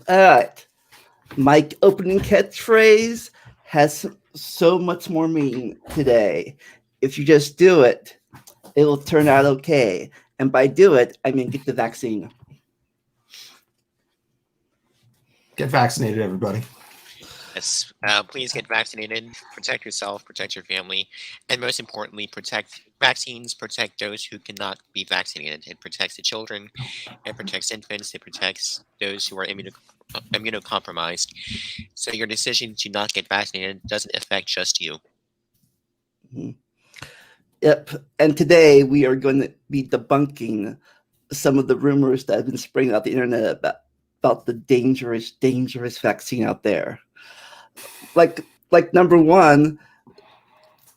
Alright. My opening catchphrase has so much more meaning today. If you just do it, it'll turn out okay. And by do it, I mean get the vaccine. Get vaccinated, everybody. Yes, please get vaccinated, protect yourself, protect your family, and most importantly, vaccines protect those who cannot be vaccinated. It protects the children, it protects infants, it protects those who are immunocompromised. So your decision to not get vaccinated doesn't affect just you. Mm-hmm. Yep. And today we are going to be debunking some of the rumors that have been spreading out the internet about the dangerous vaccine out there. Like number one,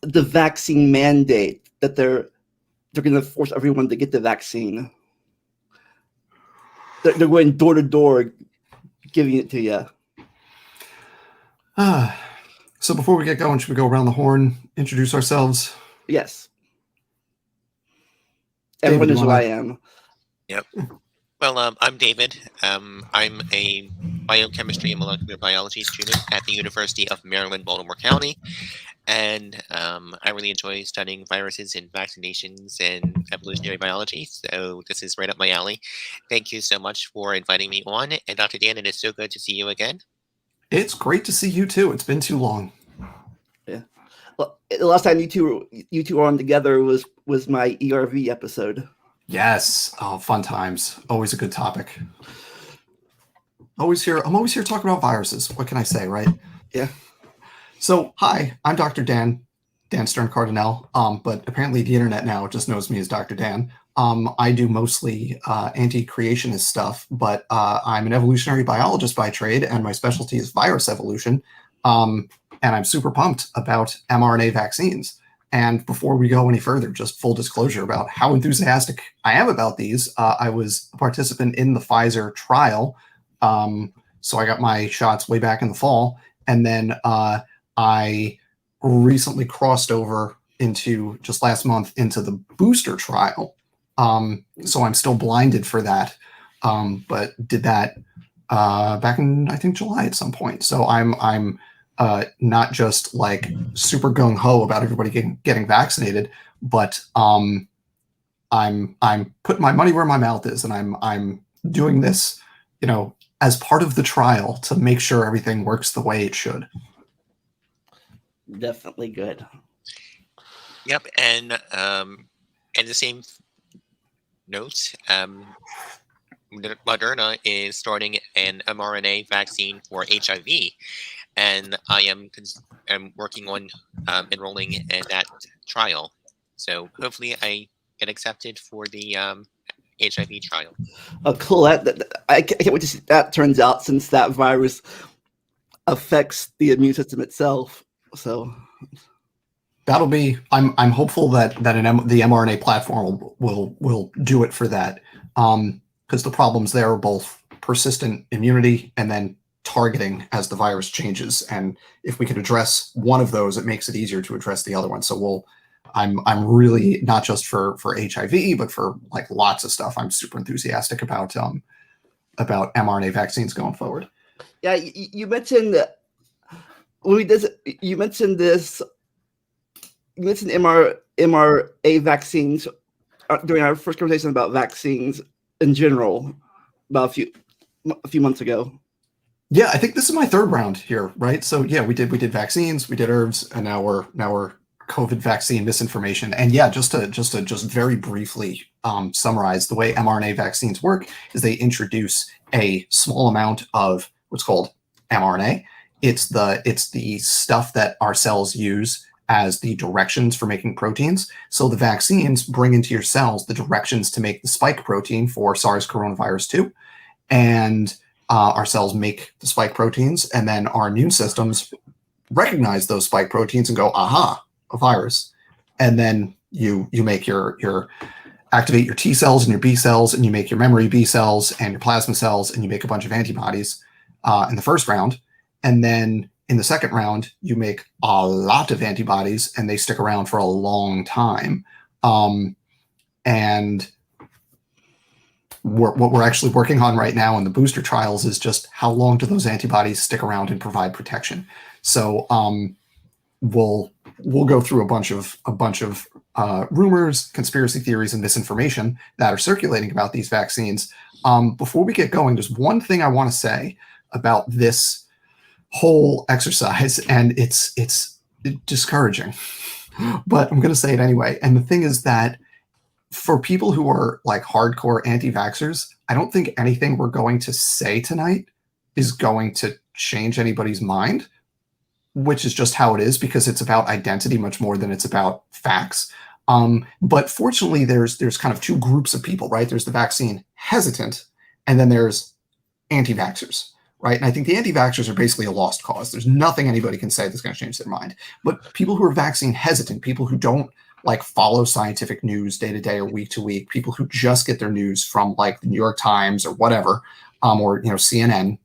the vaccine mandate that they're going to force everyone to get the vaccine. They're going door to door, giving it to you. So before we get going, should we go around the horn, introduce ourselves? Yes. Everyone knows who I am. Yep. Well, I'm David. I'm a biochemistry and molecular biology student at the University of Maryland, Baltimore County. And I really enjoy studying viruses and vaccinations and evolutionary biology. So this is right up my alley. Thank you so much for inviting me on. And Dr. Dan, it is so good to see you again. It's great to see you too. It's been too long. Yeah. Well, the last time you two were on together was my ERV episode. Yes. Oh, fun times. Always a good topic. I'm always here talking about viruses. What can I say, right? Yeah. So, hi, I'm Dr. Dan Stern Cardinal, but apparently the internet now just knows me as Dr. Dan. I do mostly anti-creationist stuff, but I'm an evolutionary biologist by trade, and my specialty is virus evolution. And I'm super pumped about mRNA vaccines. And before we go any further, just full disclosure about how enthusiastic I am about these. I was a participant in the Pfizer trial, so I got my shots way back in the fall, and then I recently crossed over into, just last month, into the booster trial. So I'm still blinded for that, but did that back in, I think, July at some point. So I'm not just like super gung ho about everybody getting vaccinated, but I'm putting my money where my mouth is, and I'm doing this, as part of the trial to make sure everything works the way it should. Definitely good. Yep, and the same note, Moderna is starting an mRNA vaccine for HIV, and I am working on enrolling in that trial. So hopefully I get accepted for the HIV trial. Oh, cool! I can't wait to see that turns out, since that virus affects the immune system itself. So that'll be. I'm hopeful that the mRNA platform will do it for that, because the problems there are both persistent immunity and then targeting as the virus changes. And if we can address one of those, it makes it easier to address the other one. So I'm really, not just for HIV, but for like lots of stuff, I'm super enthusiastic about mRNA vaccines going forward. Yeah, you mentioned when we did. You mentioned this. You mentioned mRNA vaccines during our first conversation about vaccines in general, about a few months ago. Yeah, I think this is my third round here, right? So yeah, we did vaccines, we did herbs, and now we're COVID vaccine misinformation. And yeah, just to very briefly summarize, the way mRNA vaccines work is they introduce a small amount of what's called mRNA. It's the stuff that our cells use as the directions for making proteins. So the vaccines bring into your cells the directions to make the spike protein for SARS coronavirus 2, and our cells make the spike proteins, and then our immune systems recognize those spike proteins and go, aha, a virus. And then you make activate your T cells and your B cells, and you make your memory B cells and your plasma cells, and you make a bunch of antibodies in the first round. And then in the second round, you make a lot of antibodies, and they stick around for a long time. And what we're actually working on right now in the booster trials is just how long do those antibodies stick around and provide protection. So we'll go through a bunch of rumors, conspiracy theories, and misinformation that are circulating about these vaccines. Before we get going, there's one thing I want to say about this whole exercise, and it's discouraging, but I'm going to say it anyway. And the thing is that for people who are like hardcore anti-vaxxers, I don't think anything we're going to say tonight is going to change anybody's mind, which is just how it is, because it's about identity much more than it's about facts. But fortunately, there's kind of two groups of people, right? There's the vaccine hesitant, and then there's anti-vaxxers, right? And I think the anti-vaxxers are basically a lost cause. There's nothing anybody can say that's going to change their mind. But people who are vaccine hesitant, people who don't like follow scientific news day to day or week to week, people who just get their news from like the New York Times or whatever, or CNN,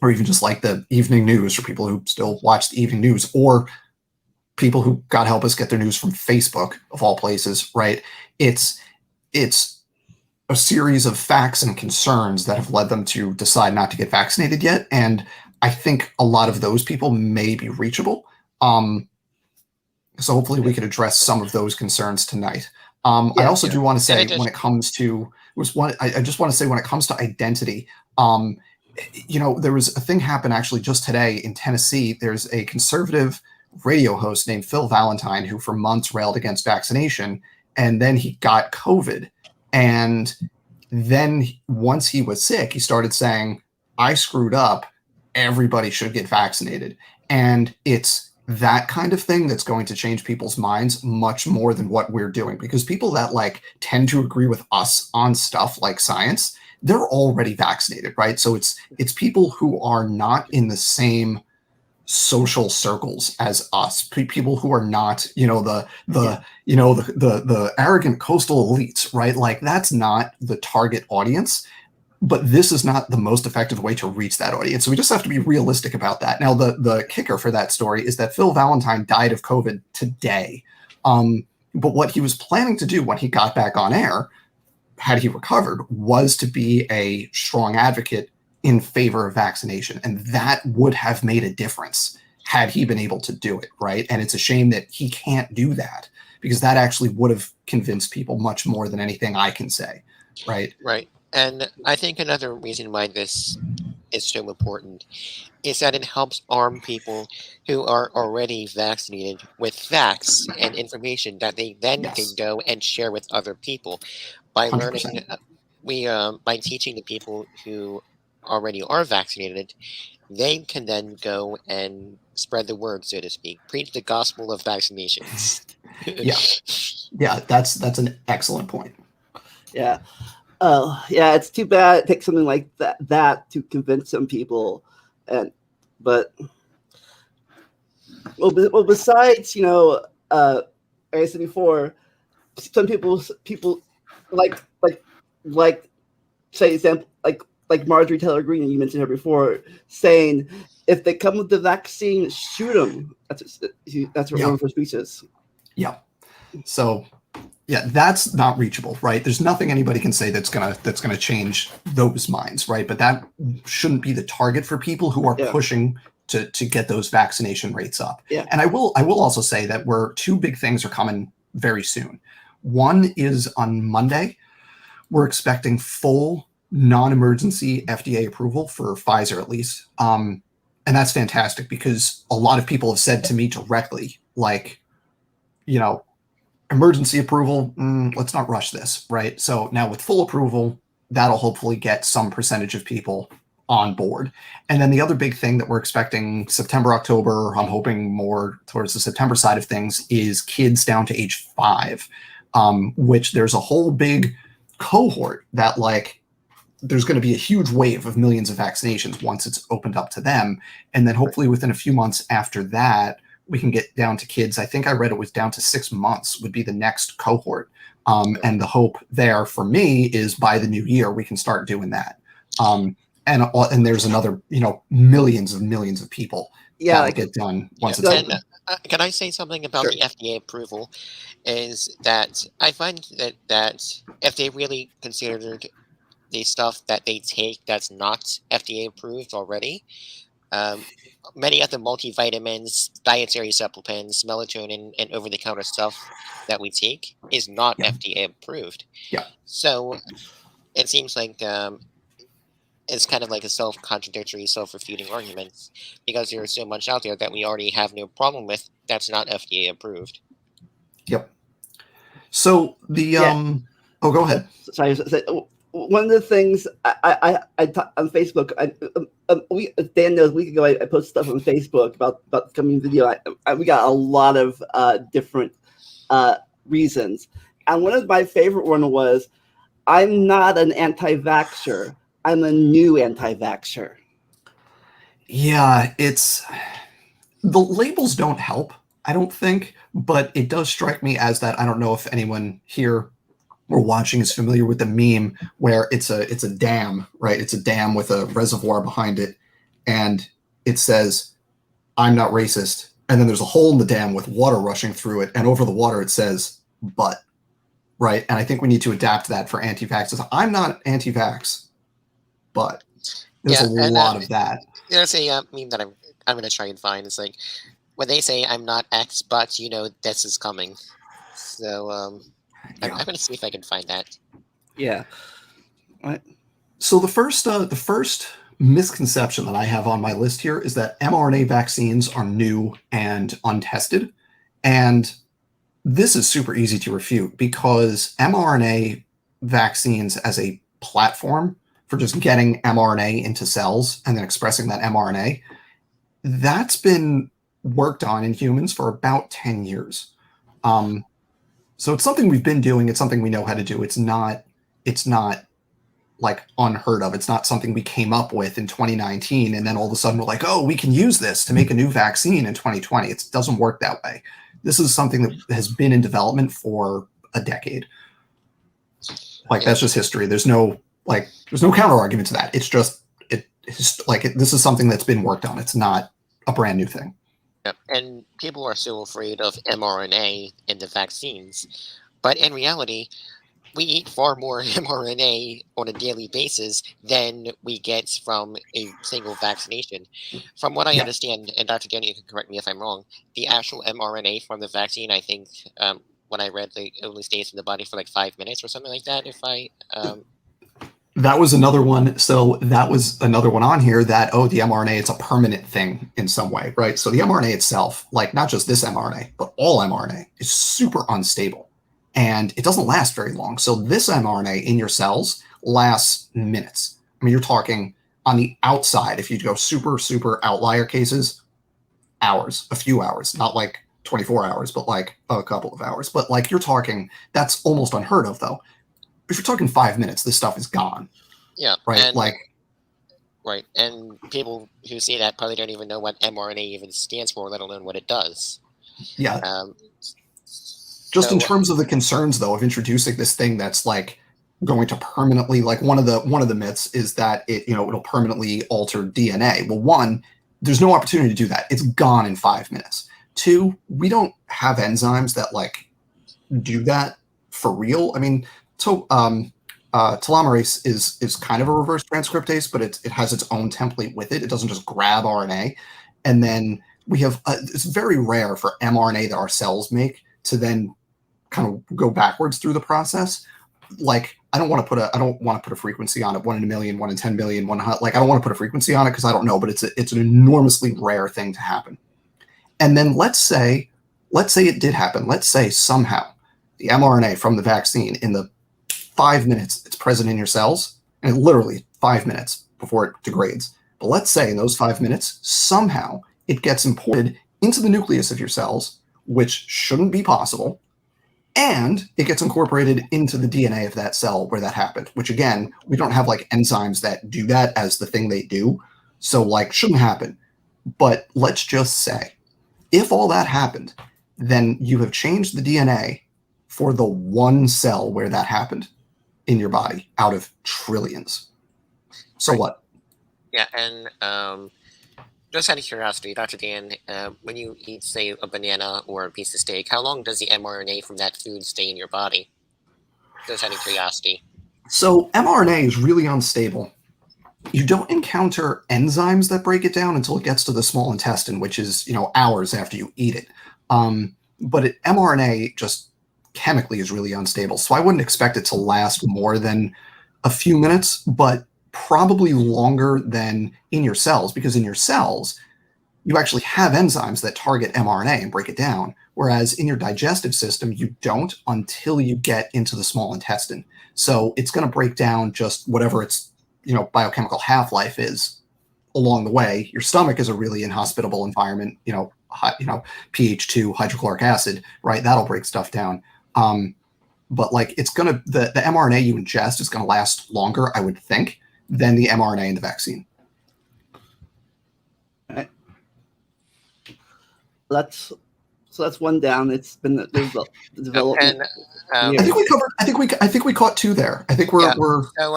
or even just like the evening news for people who still watch the evening news, or people who, God help us, get their news from Facebook of all places, right? It's a series of facts and concerns that have led them to decide not to get vaccinated yet. And I think a lot of those people may be reachable. So hopefully we could address some of those concerns tonight. I also do want to say when it comes to, I just want to say when it comes to identity, there was a thing happen actually just today in Tennessee. There's a conservative radio host named Phil Valentine who for months railed against vaccination, and then he got COVID. And then once he was sick, he started saying, I screwed up. Everybody should get vaccinated. And it's that kind of thing that's going to change people's minds much more than what we're doing, because people that like tend to agree with us on stuff like science, they're already vaccinated, right? So it's people who are not in the same social circles as us, people who are not, the arrogant coastal elites, right? Like that's not the target audience. But this is not the most effective way to reach that audience. So we just have to be realistic about that. Now, the kicker for that story is that Phil Valentine died of COVID today. But what he was planning to do when he got back on air, had he recovered, was to be a strong advocate in favor of vaccination. And that would have made a difference had he been able to do it, right? And it's a shame that he can't do that, because that actually would have convinced people much more than anything I can say, right? Right. And I think another reason why this is so important is that it helps arm people who are already vaccinated with facts and information that they then can go and share with other people by 100%. learning. By teaching the people who already are vaccinated, they can then go and spread the word, so to speak, preach the gospel of vaccinations. Yeah, that's an excellent point. Yeah. It's too bad it takes something like that to convince some people, but besides, like I said before, some people like say example like Marjorie Taylor Greene, you mentioned her before, saying if they come with the vaccine, shoot them. That's what one of her speeches. Yeah. So. Yeah, that's not reachable, right? There's nothing anybody can say that's gonna change those minds, right? But that shouldn't be the target for people who are pushing to get those vaccination rates up. Yeah. And I will also say that two big things are coming very soon. One is on Monday, we're expecting full non-emergency FDA approval for Pfizer at least. And that's fantastic, because a lot of people have said to me directly, like, emergency approval, let's not rush this, right? So now with full approval, that'll hopefully get some percentage of people on board. And then the other big thing that we're expecting September, October, I'm hoping more towards the September side of things, is kids down to age 5, which there's a whole big cohort that there's going to be a huge wave of millions of vaccinations once it's opened up to them. And then hopefully within a few months after that, we can get down to kids. I think I read it was down to 6 months would be the next cohort. And the hope there for me is by the new year, we can start doing that. And there's another, millions of people that'll get done once it's open. Can I say something about the FDA approval? Is that I find that if they really considered the stuff that they take that's not FDA approved already. Um, Many of the multivitamins, dietary supplements, melatonin, and over-the-counter stuff that we take is not Yeah. FDA approved. Yeah. So it seems like it's kind of like a self-contradictory, self-refuting argument because there's so much out there that we already have no problem with that's not FDA approved. Yep. So the Yeah. oh, go ahead. Sorry. One of the things I talk on Facebook, Dan knows, a week ago I posted stuff on Facebook about the coming video. We got a lot of different reasons, and one of my favorite one was, I'm not an anti-vaxxer. I'm a new anti-vaxxer. Yeah, it's the labels don't help, I don't think, but it does strike me as that. I don't know if anyone here or watching is familiar with the meme where it's a dam, right? It's a dam with a reservoir behind it, and it says, "I'm not racist," and then there's a hole in the dam with water rushing through it, and over the water it says, "But," right? And I think we need to adapt that for anti-vaxxers. I'm not anti-vax, but there's Yeah, a and lot of that. there's a meme that I'm gonna try and find. It's like when they say I'm not X, but you know this is coming. So I'm Yeah. gonna see if I can find that. Yeah. Right. So the first misconception that I have on my list here is that mRNA vaccines are new and untested, and this is super easy to refute because mRNA vaccines as a platform for just getting mRNA into cells and then expressing that mRNA, that's been worked on in humans for about 10 years. So it's something we've been doing. It's something we know how to do. It's not like unheard of. It's not something we came up with in 2019 and then all of a sudden we're like, oh, we can use this to make a new vaccine in 2020. It doesn't work that way. This is something that has been in development for a decade. Like, that's just history. There's no counter argument to that. It's just this is something that's been worked on. It's not a brand new thing. Yep. And people are so afraid of mRNA in the vaccines, but in reality, we eat far more mRNA on a daily basis than we get from a single vaccination. From what I Yeah. understand, and Dr. Denny, you can correct me if I'm wrong, the actual mRNA from the vaccine, I think, when I read, it only stays in the body for like 5 minutes or something like that. If I That was another one. So that was another one on here that, oh, the mRNA, it's a permanent thing in some way, right? So the mRNA itself, like not just this mRNA, but all mRNA is super unstable and it doesn't last very long. So this mRNA in your cells lasts minutes. I mean, you're talking on the outside, if you go super, super outlier cases, hours, a few hours, not like 24 hours, but like a couple of hours. But like you're talking, that's almost unheard of though. If you're talking 5 minutes, this stuff is gone. yeah, Right. and Like, right, and people who see that probably don't even know what mRNA even stands for, let alone what it does. yeah, Um, just in so terms of the concerns though of introducing this thing that's like going to permanently, like one of the myths is that it'll permanently alter DNA. Well, one, there's no opportunity to do that. It's gone in 5 minutes. Two, we don't have enzymes that like do that for real. I mean, telomerase is kind of a reverse transcriptase, but it has its own template with it. It doesn't just grab RNA. And then we have it's very rare for mRNA that our cells make to then kind of go backwards through the process. Like, I don't want to put a frequency on it. 1 in a million, 1 in 10 million, like I don't want to put a frequency on it because I don't know, but it's an enormously rare thing to happen. And then let's say it did happen. Let's say somehow the mRNA from the vaccine in the 5 minutes it's present in your cells, and literally 5 minutes before it degrades. But let's say in those 5 minutes, somehow it gets imported into the nucleus of your cells, which shouldn't be possible, and it gets incorporated into the DNA of that cell where that happened, which again, we don't have like enzymes that do that as the thing they do. So like shouldn't happen. But let's just say if all that happened, then you have changed the DNA for the one cell where that happened in your body out of trillions. So right. what? Yeah, and just out of curiosity, Dr. Dan, when you eat, say, a banana or a piece of steak, how long does the mRNA from that food stay in your body? Just out of curiosity. So mRNA is really unstable. You don't encounter enzymes that break it down until it gets to the small intestine, which is, hours after you eat it. But mRNA just chemically is really unstable. So I wouldn't expect it to last more than a few minutes, but probably longer than in your cells, because in your cells, you actually have enzymes that target mRNA and break it down. Whereas in your digestive system, you don't until you get into the small intestine. So it's going to break down just whatever its biochemical half-life is along the way. Your stomach is a really inhospitable environment, pH 2, hydrochloric acid, right? That'll break stuff down. But like the mRNA you ingest is going to last longer, I would think, than the mRNA in the vaccine. All right. That's one down. It's been there's a development. And, I think we covered. I think we caught two there. I think we're. So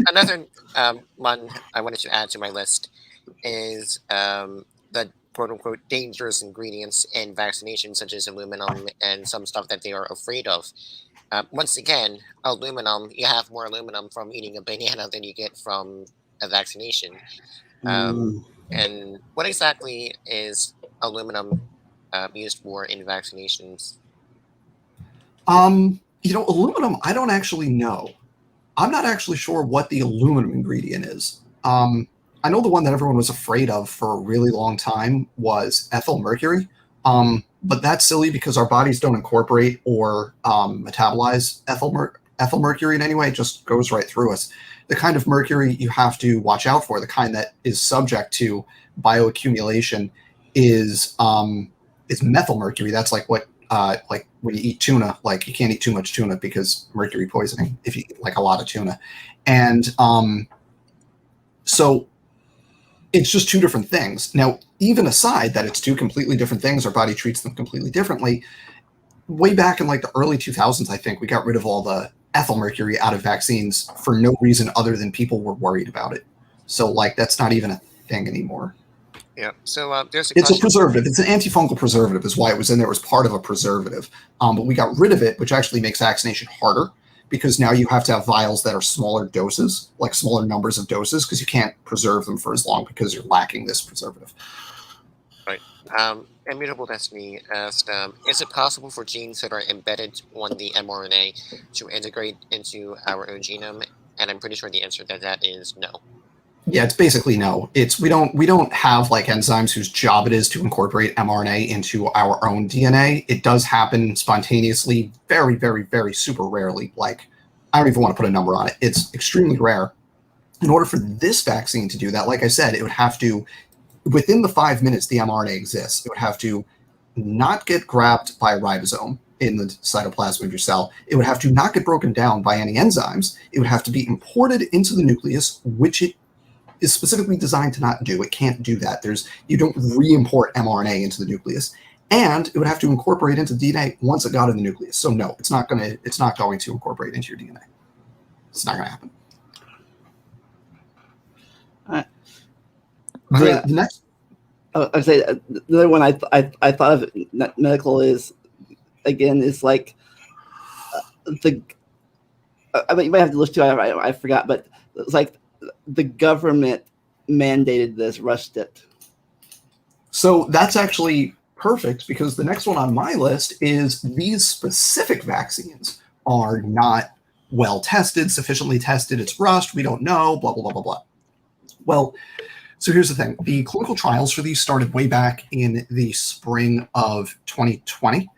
another one I wanted to add to my list is the quote unquote dangerous ingredients in vaccinations, such as aluminum and some stuff that they are afraid of. Once again, aluminum. You have more aluminum from eating a banana than you get from a vaccination. And what exactly is aluminum used for in vaccinations? Aluminum, I don't actually know. I'm not actually sure what the aluminum ingredient is. I know the one that everyone was afraid of for a really long time was ethyl mercury. But that's silly because our bodies don't incorporate or metabolize ethyl mercury in any way. It just goes right through us. The kind of mercury you have to watch out for, the kind that is subject to bioaccumulation, is methyl mercury. That's like what like when you eat tuna, like you can't eat too much tuna because mercury poisoning if you eat like a lot of tuna. And so it's just two different things. Now, even aside that it's two completely different things, our body treats them completely differently. Way back in like the early 2000s, I think we got rid of all the ethyl mercury out of vaccines for no reason other than people were worried about it. So like that's not even a thing anymore. Yeah. So there's it's a preservative. It's an antifungal preservative is why it was in there. It was part of a preservative. But we got rid of it, which actually makes vaccination harder because now you have to have vials that are smaller doses, like smaller numbers of doses, because you can't preserve them for as long because you're lacking this preservative. Right. Immutable Destiny asked, is it possible for genes that are embedded on the mRNA to integrate into our own genome? And I'm pretty sure the answer to that is no. Yeah, it's basically no. We don't have like enzymes whose job it is to incorporate mRNA into our own DNA. It does happen spontaneously, very, very, very super rarely. Like, I don't even want to put a number on it. It's extremely rare. In order for this vaccine to do that, like I said, it would have to, within the 5 minutes the mRNA exists, it would have to not get grabbed by a ribosome in the cytoplasm of your cell. It would have to not get broken down by any enzymes. It would have to be imported into the nucleus, which it is specifically designed to not do. It can't do that. You don't re-import mRNA into the nucleus, and it would have to incorporate into DNA once it got in the nucleus. So no, it's not going to incorporate into your DNA. It's not going to happen. The next. I say the other one I thought of medical is like I mean you might have to listen to it. I forgot, but it's like the government mandated this, rushed it. So that's actually perfect because the next one on my list is these specific vaccines are not well tested, sufficiently tested. It's rushed. We don't know, blah, blah, blah, blah, blah. Well, so here's the thing. The clinical trials for these started way back in the spring of 2020.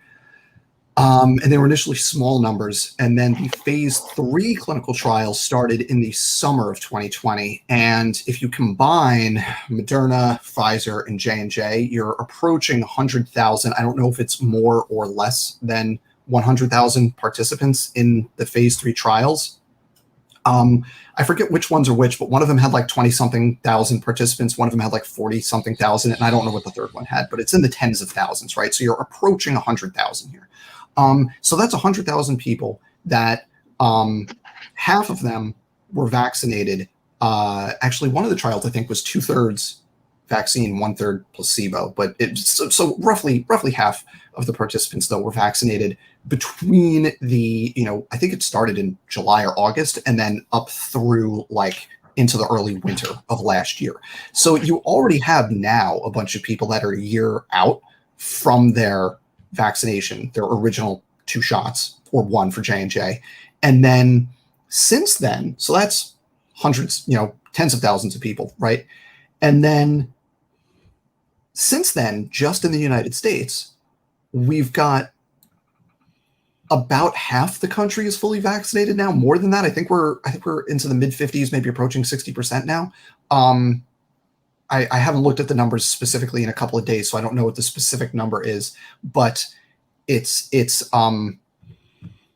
And they were initially small numbers. And then the phase 3 clinical trials started in the summer of 2020. And if you combine Moderna, Pfizer, and J&J, you're approaching 100,000. I don't know if it's more or less than 100,000 participants in the phase 3 trials. I forget which ones are which, but one of them had like 20-something thousand participants. One of them had like 40-something thousand. And I don't know what the third one had, but it's in the tens of thousands, right? So you're approaching 100,000 here. So that's 100,000 people that half of them were vaccinated. Actually, one of the trials, I think, was 2/3 vaccine, 1/3 placebo. But so roughly half of the participants though were vaccinated between the, I think it started in July or August, and then up through like into the early winter of last year. So you already have now a bunch of people that are a year out from their vaccination, their original 2 shots, or 1 for J&J. And then since then, so that's hundreds, tens of thousands of people, right? And then since then, just in the United States, we've got about half the country is fully vaccinated now. More than that, I think we're into the mid 50s, maybe approaching 60% now. I haven't looked at the numbers specifically in a couple of days, so I don't know what the specific number is, but it's above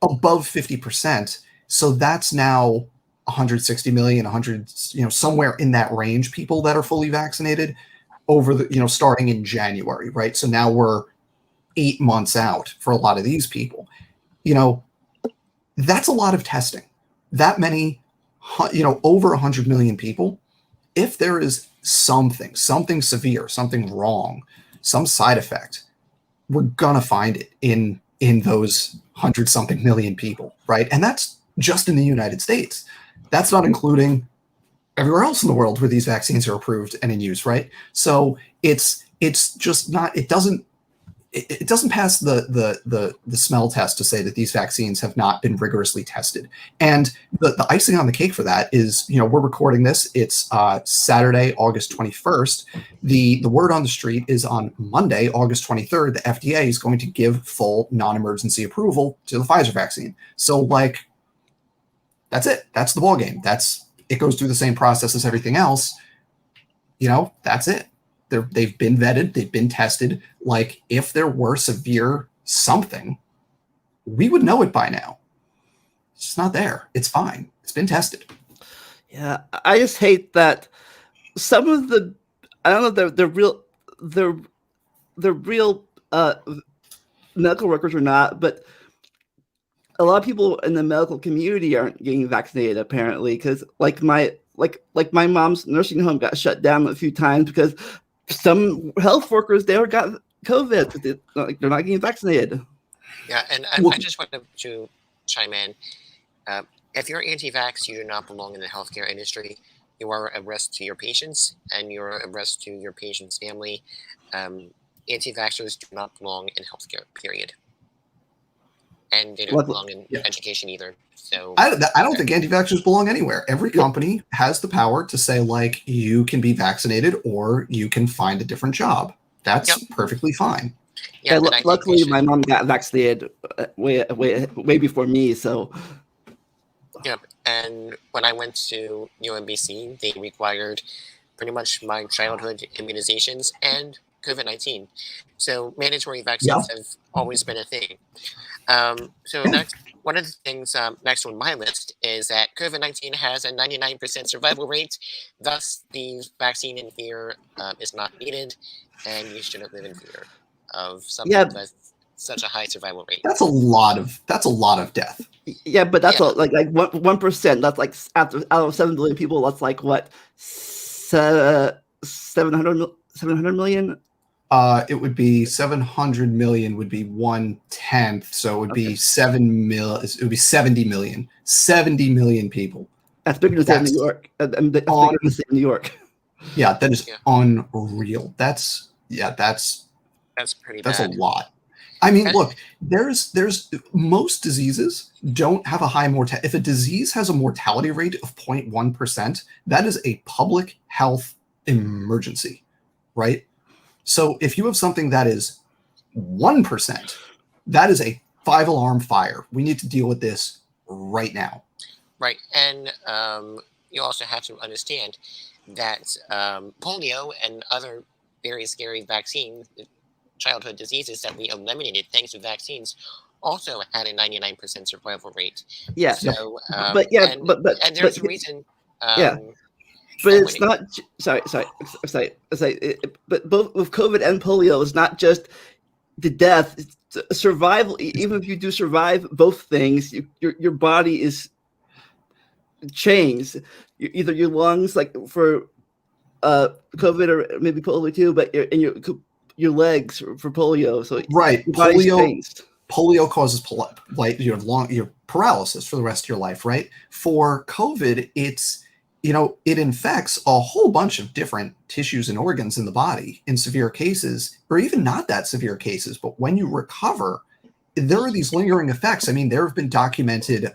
50%. So that's now 160 million, 100, somewhere in that range, people that are fully vaccinated over the, starting in January, right? So now we're 8 months out for a lot of these people. That's a lot of testing. That many, over 100 million people. If there is something severe, something wrong, some side effect, we're gonna find it in those 100-something million people, right? And that's just in the United States. That's not including everywhere else in the world where these vaccines are approved and in use, right? So it's just not. It doesn't pass the smell test to say that these vaccines have not been rigorously tested. And the icing on the cake for that is, we're recording this. It's Saturday, August 21st. The word on the street is on Monday, August 23rd, the FDA is going to give full non-emergency approval to the Pfizer vaccine. So that's it. That's the ballgame. It goes through the same process as everything else. That's it. They've been vetted, they've been tested. Like, if there were severe something, we would know it by now. It's just not there. It's fine. It's been tested. Yeah, I just hate that some of the, I don't know, they're real medical workers or not, but a lot of people in the medical community aren't getting vaccinated apparently, because like my mom's nursing home got shut down a few times because some health workers there got COVID because they're not getting vaccinated. Yeah, and I just wanted to chime in. If you're anti-vax, you do not belong in the healthcare industry. You are a risk to your patients, and you're a risk to your patient's family. Anti-vaxxers do not belong in healthcare, period. And they don't belong in education either. So I don't think anti-vaxxers belong anywhere. Every company has the power to say, like, you can be vaccinated or you can find a different job. That's perfectly fine. Yeah, luckily, my mom got vaccinated way before me. So. Yep. And when I went to UMBC, they required pretty much my childhood immunizations and COVID-19. So mandatory vaccines have always been a thing. Next, one of the things next on my list is that COVID-19 has a 99% survival rate. Thus, the vaccine in fear is not needed, and you shouldn't live in fear of something with such a high survival rate. That's a lot of death. Yeah, but that's all, like 1%. That's like out of 7 billion people. That's like what 700 million. It would be 700 million would be 1/10, so it would be 7 mil. It would be 70 million. 70 million people. That's bigger than New York. That's bigger than New York. Yeah, that is unreal. That's pretty bad. That's a lot. I mean, look, there's most diseases don't have a high mortality. If a disease has a mortality rate of 0.1%, that is a public health emergency, right? So if you have something that is 1%, that is a 5-alarm fire. We need to deal with this right now. Right. And you also have to understand that polio and other very scary vaccines, childhood diseases that we eliminated thanks to vaccines, also had a 99% survival rate. Yeah. So, but there's a reason. But it's not. Sorry. But both with COVID and polio, it's not just the death. It's survival. Even if you do survive both things, your body is changed. Either your lungs, like for COVID or maybe polio too, but your legs for polio. So Right. your body's changed. Polio causes your paralysis for the rest of your life, right? For COVID, it infects a whole bunch of different tissues and organs in the body in severe cases, or even not that severe cases. But when you recover, there are these lingering effects. I mean, there have been documented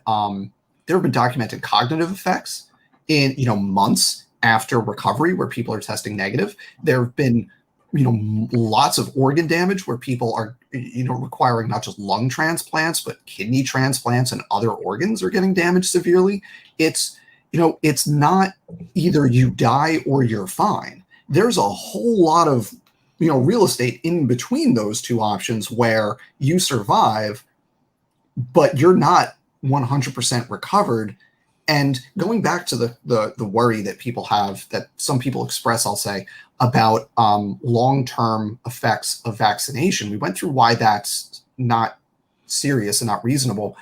cognitive effects in months after recovery where people are testing negative. There have been lots of organ damage where people are requiring not just lung transplants but kidney transplants, and other organs are getting damaged severely. It's not either you die or you're fine. There's a whole lot of real estate in between those two options where you survive but you're not 100% recovered. And going back to the worry that people have, that some people express, I'll say, about long-term effects of vaccination, we went through why that's not serious and not reasonable.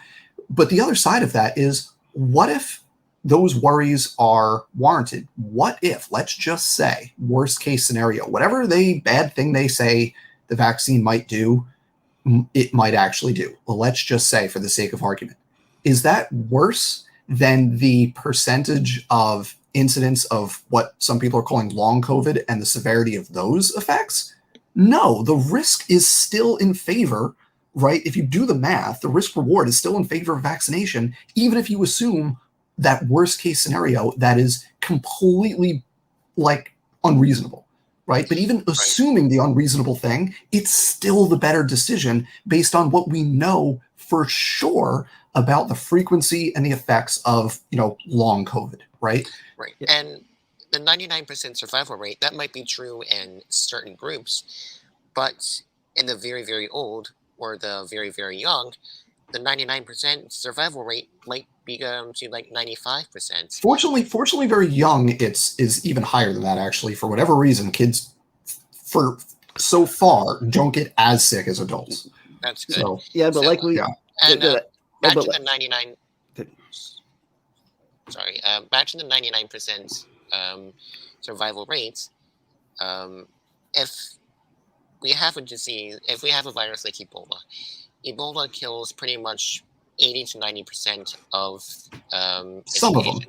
But the other side of that is, what if those worries are warranted? What if, let's just say, worst case scenario, whatever bad thing they say the vaccine might do, it might actually do. Well, let's just say, for the sake of argument, is that worse than the percentage of incidence of what some people are calling long COVID and the severity of those effects? No, the risk is still in favor, right? If you do the math, the risk reward is still in favor of vaccination, even if you assume that worst case scenario that is completely unreasonable, right? But even assuming the unreasonable thing, it's still the better decision based on what we know for sure about the frequency and the effects of long COVID, right? Right. Yeah. And the 99% survival rate, that might be true in certain groups, but in the very, very old or the very, very young, the 99% survival rate might be to 95%. Fortunately, very young, is even higher than that, actually. For whatever reason, kids so far don't get as sick as adults. That's good. So, yeah, but and back to the 99. Sorry, back to the 99% survival rates. If we have a disease, if we have a virus like Ebola kills pretty much 80 to 90% of some of them.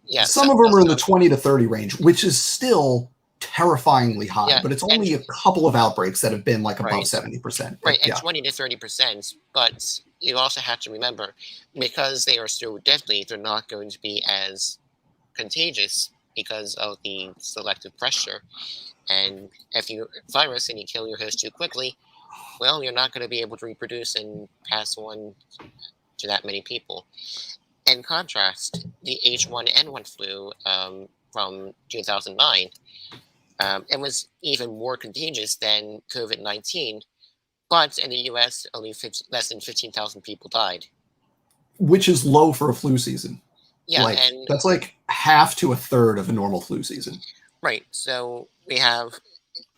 Yeah, some of them are in the 20 to 30 range, which is still terrifyingly high. Yeah, but it's only a couple of outbreaks that have been above 70%. Right, and 20 to 30%. But you also have to remember, because they are so deadly, they're not going to be as contagious because of the selective pressure. And if you virus and you kill your host too quickly, well, you're not going to be able to reproduce and pass on to that many people. In contrast, the H1N1 flu from 2009, it was even more contagious than COVID-19, but in the U.S., only less than 15,000 people died. Which is low for a flu season. Yeah, and that's half to a third of a normal flu season. Right. So we have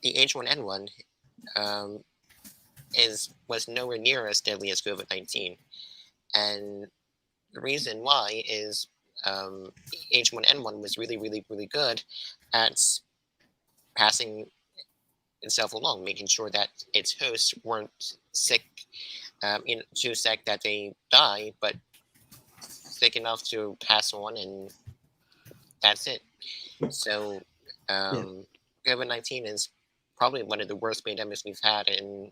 the H1N1 was nowhere near as deadly as COVID-19, and the reason why is H1N1 was really, really, really good at passing itself along, making sure that its hosts weren't sick, too sick that they die, but sick enough to pass on, and that's it. So COVID-19 is probably one of the worst pandemics we've had in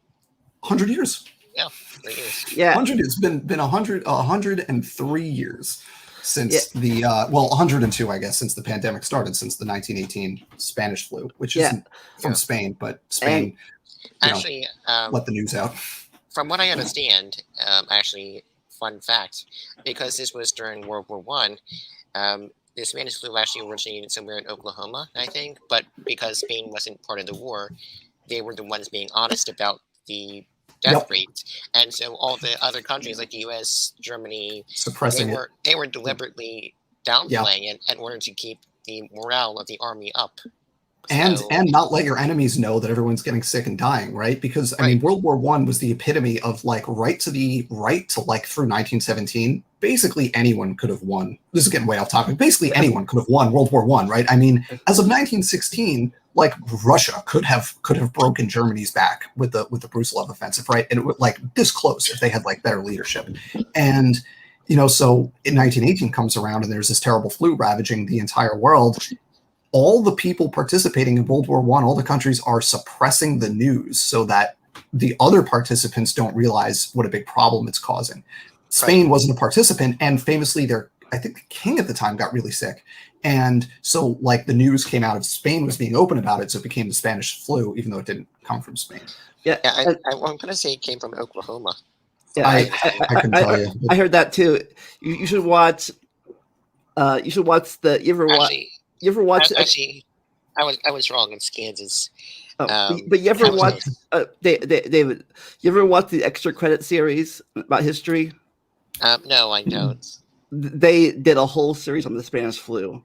100 years. Yeah, 3 years. Yeah, 100. It's been 103 years since 102, I guess, since the pandemic started, since the 1918 Spanish flu, which isn't from Spain, but Spain actually let the news out. From what I understand, actually, fun fact, because this was during World War I, the Spanish flu actually originated somewhere in Oklahoma, I think, but because Spain wasn't part of the war, they were the ones being honest about the death rate, and so all the other countries like the U.S., Germany, suppressing they were deliberately downplaying it in order to keep the morale of the army up. And So, not let your enemies know that everyone's getting sick and dying, right? Because I mean, World War I was the epitome of like right to like through 1917, basically anyone could have won. This is getting way off topic. Basically anyone could have won World War I, right? I mean, as of 1916, like Russia could have broken Germany's back with the Brusilov offensive, right? And it would like this close if they had like better leadership. And so in 1918 comes around and there's this terrible flu ravaging the entire world. All the people participating in World War I, all the countries are suppressing the news so that the other participants don't realize what a big problem it's causing. Spain wasn't a participant, and famously, I think the king at the time got really sick. And so, like, the news came out of Spain was being open about it, so it became the Spanish flu, even though it didn't come from Spain. I'm going to say it came from Oklahoma. Yeah, I can tell you. I heard that too. You should watch. You should watch the. You ever watch? Actually, I was wrong. It's Kansas. But you ever watch? David, you ever watch the extra credit series about history? No, I don't. They did a whole series on the Spanish flu,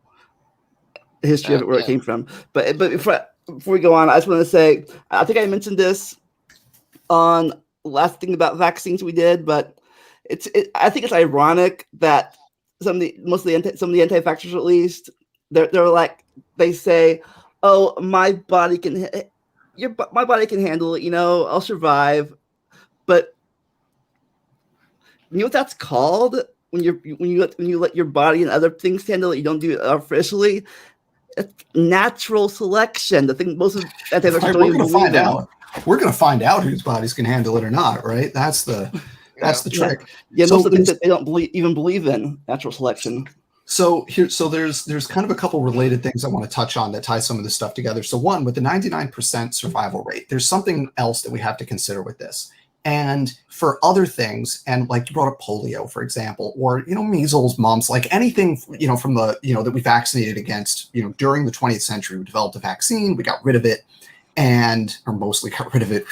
the history of it, where it came from. But before we go on, I just want to say, I think I mentioned this on the last thing about vaccines we did, but I think it's ironic that some of the anti-vaxxers, at least, they're like, they say, "Oh, my body can handle it. I'll survive." But you know what that's called when you let your body and other things handle it. You don't do it artificially. It's natural selection. The thing most of anti-vaxxers don't even believe in. We're going to find out whose bodies can handle it or not, right? That's the trick. Yeah, most of the things that they don't even believe in natural selection. So there's kind of a couple related things I want to touch on that tie some of this stuff together. So one, with the 99% survival rate, there's something else that we have to consider with this. And for other things, and like you brought up polio, for example, or measles, mumps, like anything from the that we vaccinated against during the 20th century, we developed a vaccine, we got rid of it, or mostly got rid of it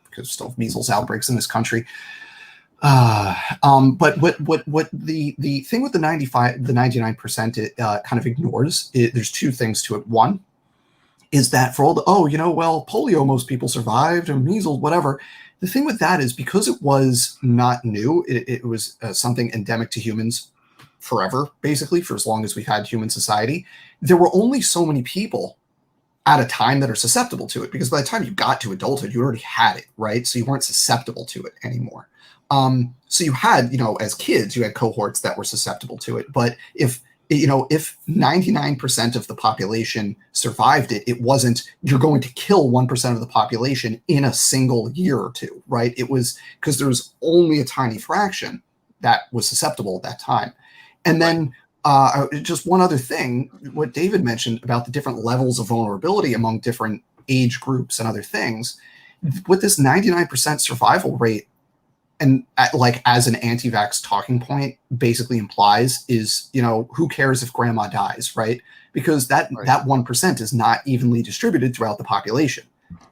because still have measles outbreaks in this country. But what the thing with the 99% it kind of ignores, there's two things to it. One is that for all the polio most people survived, or measles, whatever. The thing with that is because it was not new, it was something endemic to humans forever, basically, for as long as we've had human society. There were only so many people at a time that are susceptible to it, because by the time you got to adulthood, you already had it, right? So you weren't susceptible to it anymore. So you had, as kids, you had cohorts that were susceptible to it. But if 99% of the population survived it, it wasn't, you're going to kill 1% of the population in a single year or two, right? It was because there was only a tiny fraction that was susceptible at that time. And then just one other thing, what David mentioned about the different levels of vulnerability among different age groups and other things, with this 99% survival rate, and as an anti-vax talking point basically implies is, who cares if grandma dies, right? Because that 1% is not evenly distributed throughout the population.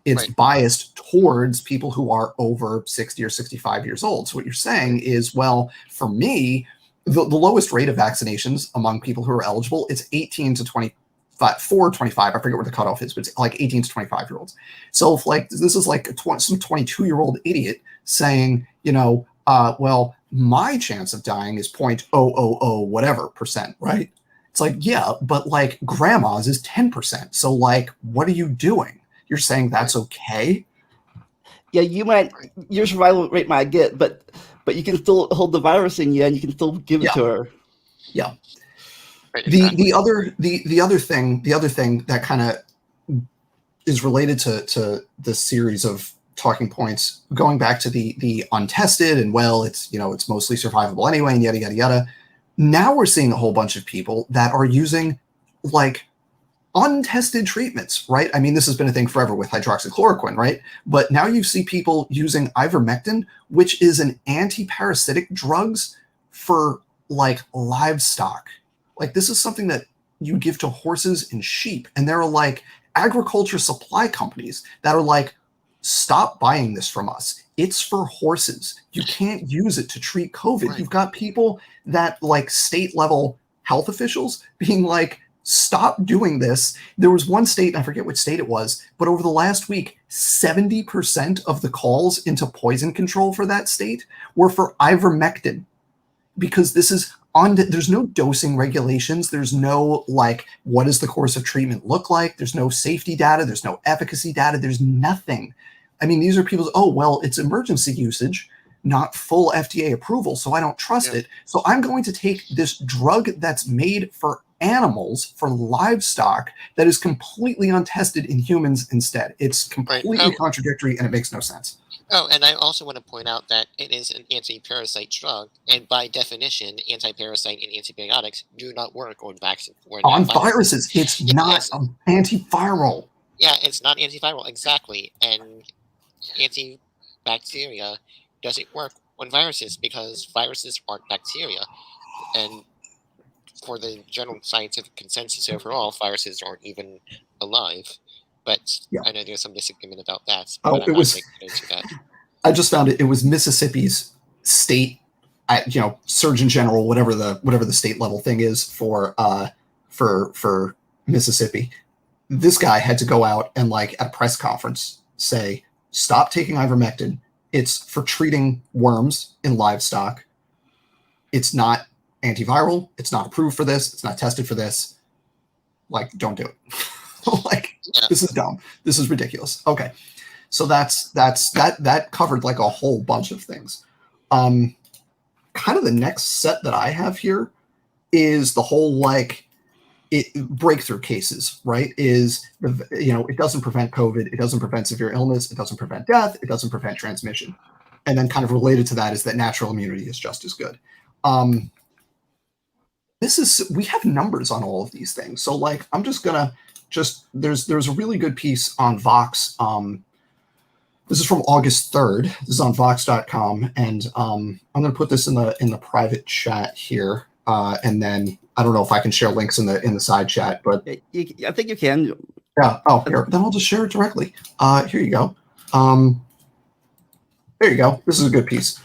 It's biased towards people who are over 60 or 65 years old. So what you're saying is, well, for me, the lowest rate of vaccinations among people who are eligible, it's 18 to 25, I forget what the cutoff is, but it's like 18 to 25 year olds. So if this is like some 22-year-old idiot saying, well, my chance of dying is 0.000 whatever percent, right? It's like, yeah, but like grandma's is 10%. So like, what are you doing? You're saying that's okay? Yeah, your survival rate might get, but you can still hold the virus in you, and you can still give it to her. Yeah. The other thing that kind of is related to this series of talking points, going back to the untested, and well, it's it's mostly survivable anyway, and yada yada yada. Now we're seeing a whole bunch of people that are using like untested treatments, right? I mean, this has been a thing forever with hydroxychloroquine, right? But now you see people using ivermectin, which is an anti-parasitic drugs for like livestock. Like this is something that you give to horses and sheep, and there are like agriculture supply companies that are like, stop buying this from us. It's for horses. You can't use it to treat COVID. Right. You've got people that like state level health officials being like, Stop doing this. There was one state, I forget which state it was, but over the last week, 70% of the calls into poison control for that state were for ivermectin, because this is there's no dosing regulations. There's no, like, what does the course of treatment look like? There's no safety data. There's no efficacy data. There's nothing. I mean, these are people's, oh, well, it's emergency usage, not full FDA approval, so I don't trust it. So I'm going to take this drug that's made for animals, for livestock, that is completely untested in humans instead. It's completely contradictory, and it makes no sense. Oh, and I also want to point out that it is an anti-parasite drug, and by definition, anti-parasite and antibiotics do not work on vaccines. On viruses, it's not antiviral. Yeah, it's not antiviral, exactly. And antibacteria doesn't work on viruses because viruses aren't bacteria. And for the general scientific consensus overall, viruses aren't even alive. But I know there's some disagreement about that. Oh, it was. I just found it. It was Mississippi's state, Surgeon General, whatever the state level thing is for Mississippi. This guy had to go out and, like, at a press conference, say, stop taking ivermectin. It's for treating worms in livestock. It's not antiviral. It's not approved for this. It's not tested for this. Like, don't do it. This is dumb. This is ridiculous. Okay. So that covered, like, a whole bunch of things. Kind of the next set that I have here is the whole, breakthrough cases, right? It doesn't prevent COVID. It doesn't prevent severe illness. It doesn't prevent death. It doesn't prevent transmission. And then kind of related to that is that natural immunity is just as good. We have numbers on all of these things. So, like, I'm just gonna there's a really good piece on Vox. This is from August 3rd. This is on Vox.com, and I'm gonna put this in the private chat here, and then I don't know if I can share links in the side chat, but I think you can. Yeah. Oh, here. Then I'll just share it directly. Here you go. There you go. This is a good piece.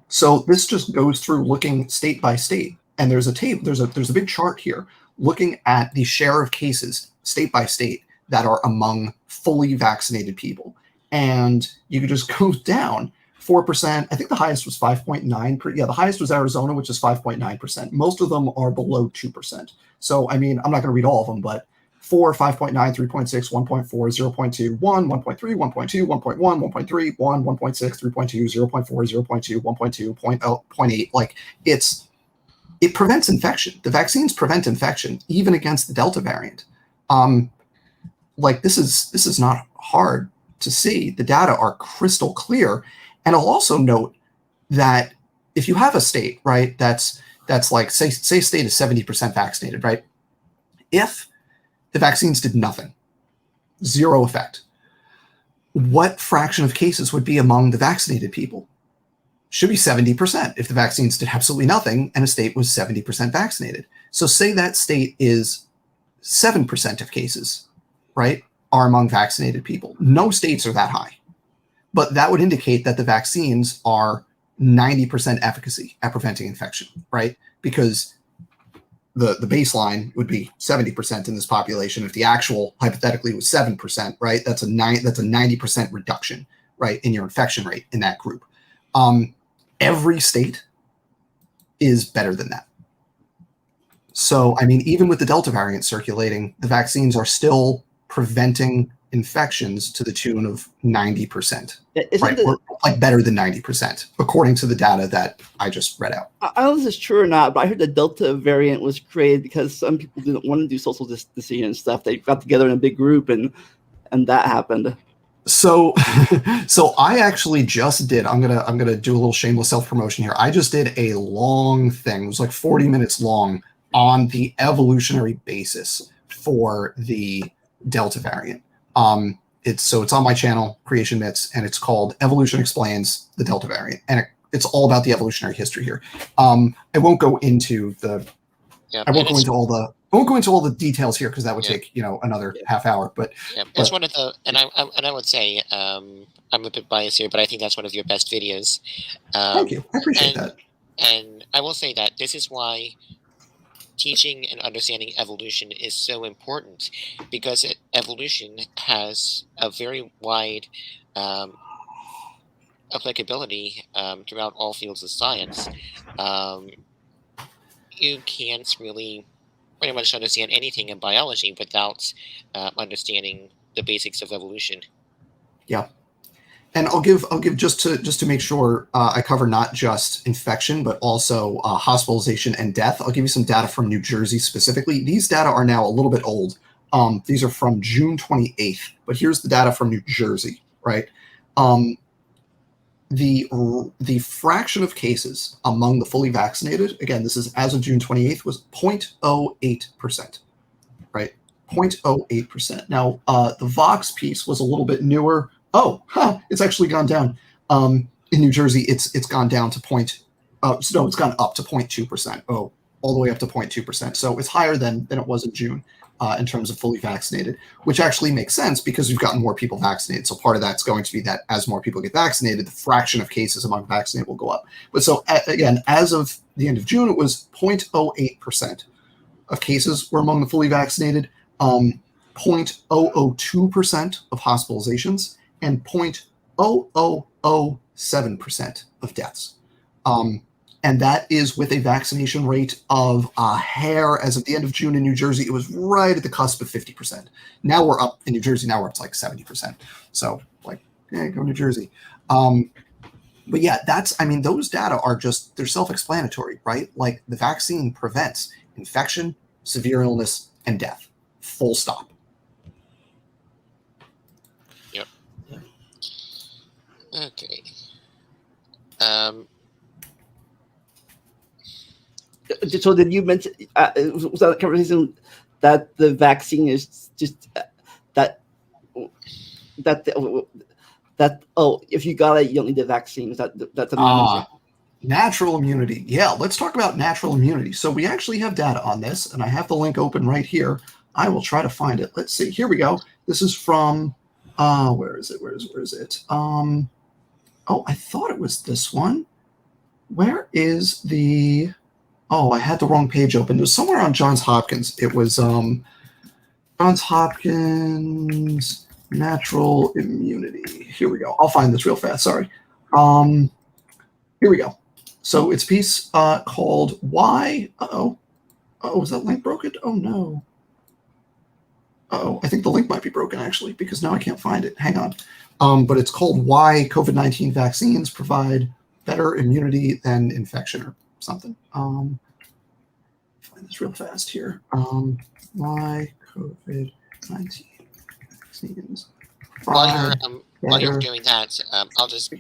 So this just goes through looking state by state, and there's a big chart here looking at the share of cases state by state that are among fully vaccinated people, and you could just go down 4%. I think the highest was 5.9%. Yeah, the highest was Arizona, which is 5.9%. Most of them are below 2%. So, I mean, I'm not going to read all of them, but 4, 5.9, 3.6, 1.4, 0.2, 1, 1.3, 1.2, 1.1, 1.3, 1, 1.6, 3.2, 0.4, 0.2, 1.2, 0.8. Like, it prevents infection. The vaccines prevent infection, even against the Delta variant. Like, this is not hard to see. The data are crystal clear. And I'll also note that if you have a state, right, that's like, say state is 70% vaccinated, right? If the vaccines did nothing, zero effect, what fraction of cases would be among the vaccinated people? Should be 70% if the vaccines did absolutely nothing and a state was 70% vaccinated. So say that state is 7% of cases, right, are among vaccinated people. No states are that high. But that would indicate that the vaccines are 90% efficacy at preventing infection, right? Because the baseline would be 70% in this population. If the actual hypothetically was 7%, right? That's a 90% reduction, right, in your infection rate in that group. Every state is better than that. So, I mean, even with the Delta variant circulating, the vaccines are still preventing infections to the tune of 90%, right? Or like better than 90%, according to the data that I just read out. I don't know if this is true or not, but I heard the Delta variant was created because some people didn't want to do social distancing and stuff. They got together in a big group, and that happened. So I actually just did. I'm gonna do a little shameless self-promotion here. I just did a long thing. It was like 40 minutes long on the evolutionary basis for the Delta variant. It's on my channel, Creation Myths, and it's called Evolution Explains the Delta Variant, and it's all about the evolutionary history here. I won't go into all the details here because that would take another half hour. But it's one of the, and I would say I'm a bit biased here, but I think that's one of your best videos. Thank you, I appreciate that. And I will say that this is why teaching and understanding evolution is so important because evolution has a very wide applicability throughout all fields of science. Um, you can't really pretty much understand anything in biology without understanding the basics of evolution. Yeah. And I'll give just to make sure I cover not just infection but also hospitalization and death. I'll give you some data from New Jersey specifically. These data are now a little bit old. These are from June 28th, but here's the data from New Jersey, right? The fraction of cases among the fully vaccinated, again, this is as of June 28th, was 0.08%, right? 0.08%. Now, the Vox piece was a little bit newer. Oh, it's actually gone down. In New Jersey, it's gone down to it's gone up to 0.2%. Oh, all the way up to 0.2%. So it's higher than it was in June in terms of fully vaccinated, which actually makes sense because we've gotten more people vaccinated. So part of that's going to be that as more people get vaccinated, the fraction of cases among vaccinated will go up. But so again, as of the end of June, it was 0.08% of cases were among the fully vaccinated, 0.002% of hospitalizations, and 0.0007% of deaths. And that is with a vaccination rate of a hair. As of the end of June in New Jersey, it was right at the cusp of 50%. Now we're up in New Jersey, now we're up to like 70%. So like, yeah, go New Jersey. But yeah, those data are just, they're self-explanatory, right? Like the vaccine prevents infection, severe illness, and death. Full stop. Yep. Okay. So did you mention, was that a conversation that the vaccine is just that if you got it, you don't need the vaccine? Is that's a natural immunity. Yeah, let's talk about natural immunity. So we actually have data on this, and I have the link open right here. I will try to find it. Let's see. Here we go. This is from where is it? Where is it? Oh, I thought it was this one. Where is the? Oh, I had the wrong page open. It was somewhere on Johns Hopkins. It was Johns Hopkins natural immunity. Here we go. I'll find this real fast. Sorry. Here we go. So it's a piece called Why. Oh, is that link broken? Oh no. I think the link might be broken actually because now I can't find it. Hang on. But it's called Why COVID-19 Vaccines Provide Better Immunity Than Infection or something. Find this real fast here. Why COVID-19 vaccines While you're doing that, I'll just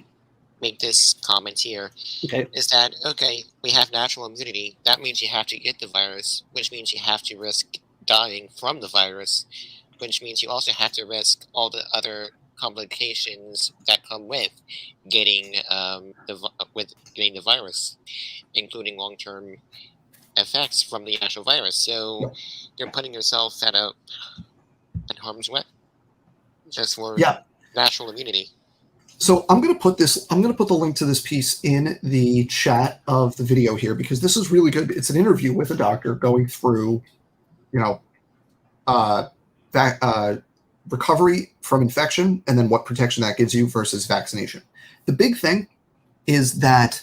make this comment here. Okay. Is that okay? We have natural immunity. That means you have to get the virus, which means you have to risk dying from the virus, which means you also have to risk all the other complications that come with getting the virus, including long-term effects from the actual virus. So you're putting yourself at harm's way just for natural immunity. So I'm going to put the link to this piece in the chat of the video here because this is really good. It's an interview with a doctor going through, recovery from infection and then what protection that gives you versus vaccination. The big thing is that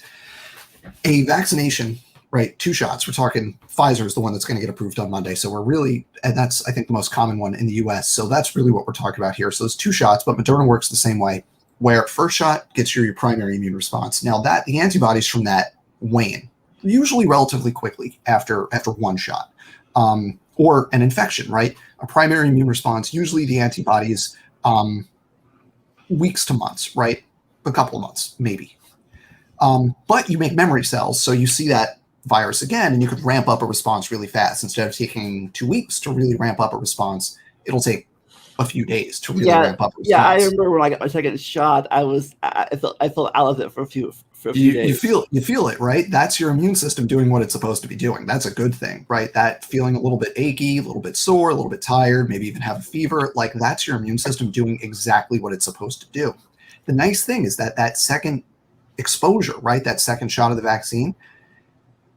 a vaccination, right, 2 shots, we're talking Pfizer is the one that's going to get approved on Monday. So and that's, I think, the most common one in the US. So that's really what we're talking about here. So it's 2 shots, but Moderna works the same way, where first shot gets your primary immune response. Now the antibodies from that wane, usually relatively quickly after 1 shot. Or an infection, right? A primary immune response, usually the antibodies, weeks to months, right? A couple of months, maybe. But you make memory cells, so you see that virus again, and you could ramp up a response really fast. Instead of taking 2 weeks to really ramp up a response, it'll take a few days to really ramp up a response. Yeah, I remember when I got my second shot, I felt out of it for a few days. You feel it, right? That's your immune system doing what it's supposed to be doing. That's a good thing, right? That feeling a little bit achy, a little bit sore, a little bit tired, maybe even have a fever, like that's your immune system doing exactly what it's supposed to do. The nice thing is that second exposure, right, that second shot of the vaccine,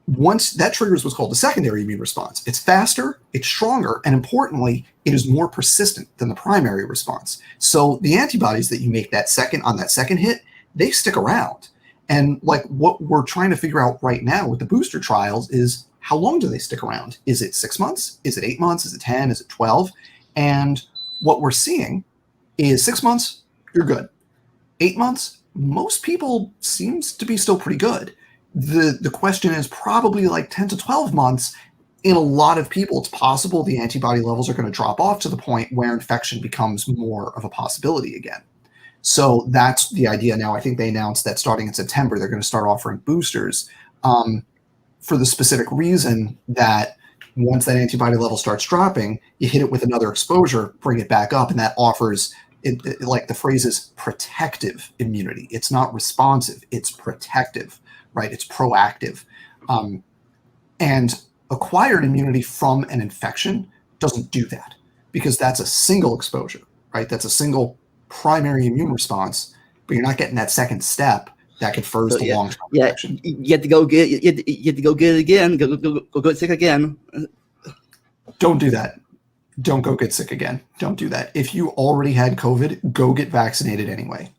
once that triggers what's called the secondary immune response. It's faster, it's stronger, and importantly, it is more persistent than the primary response. So the antibodies that you make on that second hit, they stick around. And like what we're trying to figure out right now with the booster trials is how long do they stick around? Is it 6 months? Is it 8 months? Is it 10? Is it 12? And what we're seeing is 6 months, you're good. 8 months, most people seems to be still pretty good. The question is probably like 10 to 12 months. In a lot of people, it's possible the antibody levels are going to drop off to the point where infection becomes more of a possibility again. So that's the idea now. I think they announced that starting in September, they're going to start offering boosters for the specific reason that once that antibody level starts dropping, you hit it with another exposure, bring it back up, and that offers, like the phrase is protective immunity. It's not responsive, it's protective, right? It's proactive. And acquired immunity from an infection doesn't do that because that's a single exposure, right? That's a single primary immune response, but you're not getting that second step that confers the long-term protection. You have to go get it again. Go get sick again. Don't do that. Don't go get sick again. Don't do that. If you already had COVID, go get vaccinated anyway.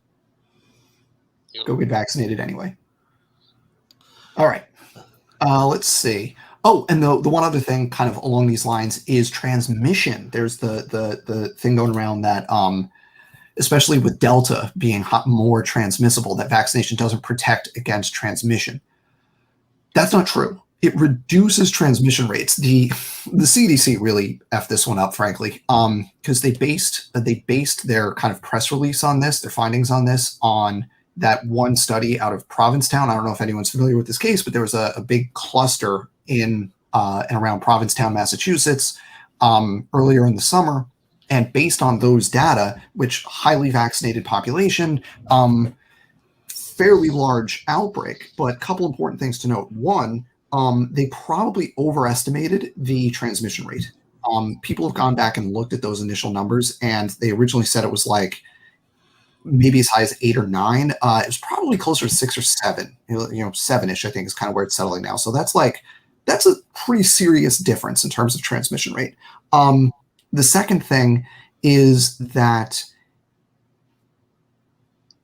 Go get vaccinated anyway. All right. Let's see. Oh, and the one other thing kind of along these lines is transmission. There's the thing going around that especially with Delta being more transmissible, that vaccination doesn't protect against transmission. That's not true. It reduces transmission rates. The CDC really effed this one up, frankly, because they based their kind of press release on this, their findings on this, on that one study out of Provincetown. I don't know if anyone's familiar with this case, but there was a big cluster in and around Provincetown, Massachusetts, earlier in the summer. And based on those data, which highly vaccinated population, fairly large outbreak, but a couple important things to note. One, they probably overestimated the transmission rate. People have gone back and looked at those initial numbers, and they originally said it was like maybe as high as 8 or 9. It was probably closer to 6 or 7. 7-ish, I think, is kind of where it's settling now. So that's a pretty serious difference in terms of transmission rate. The second thing is that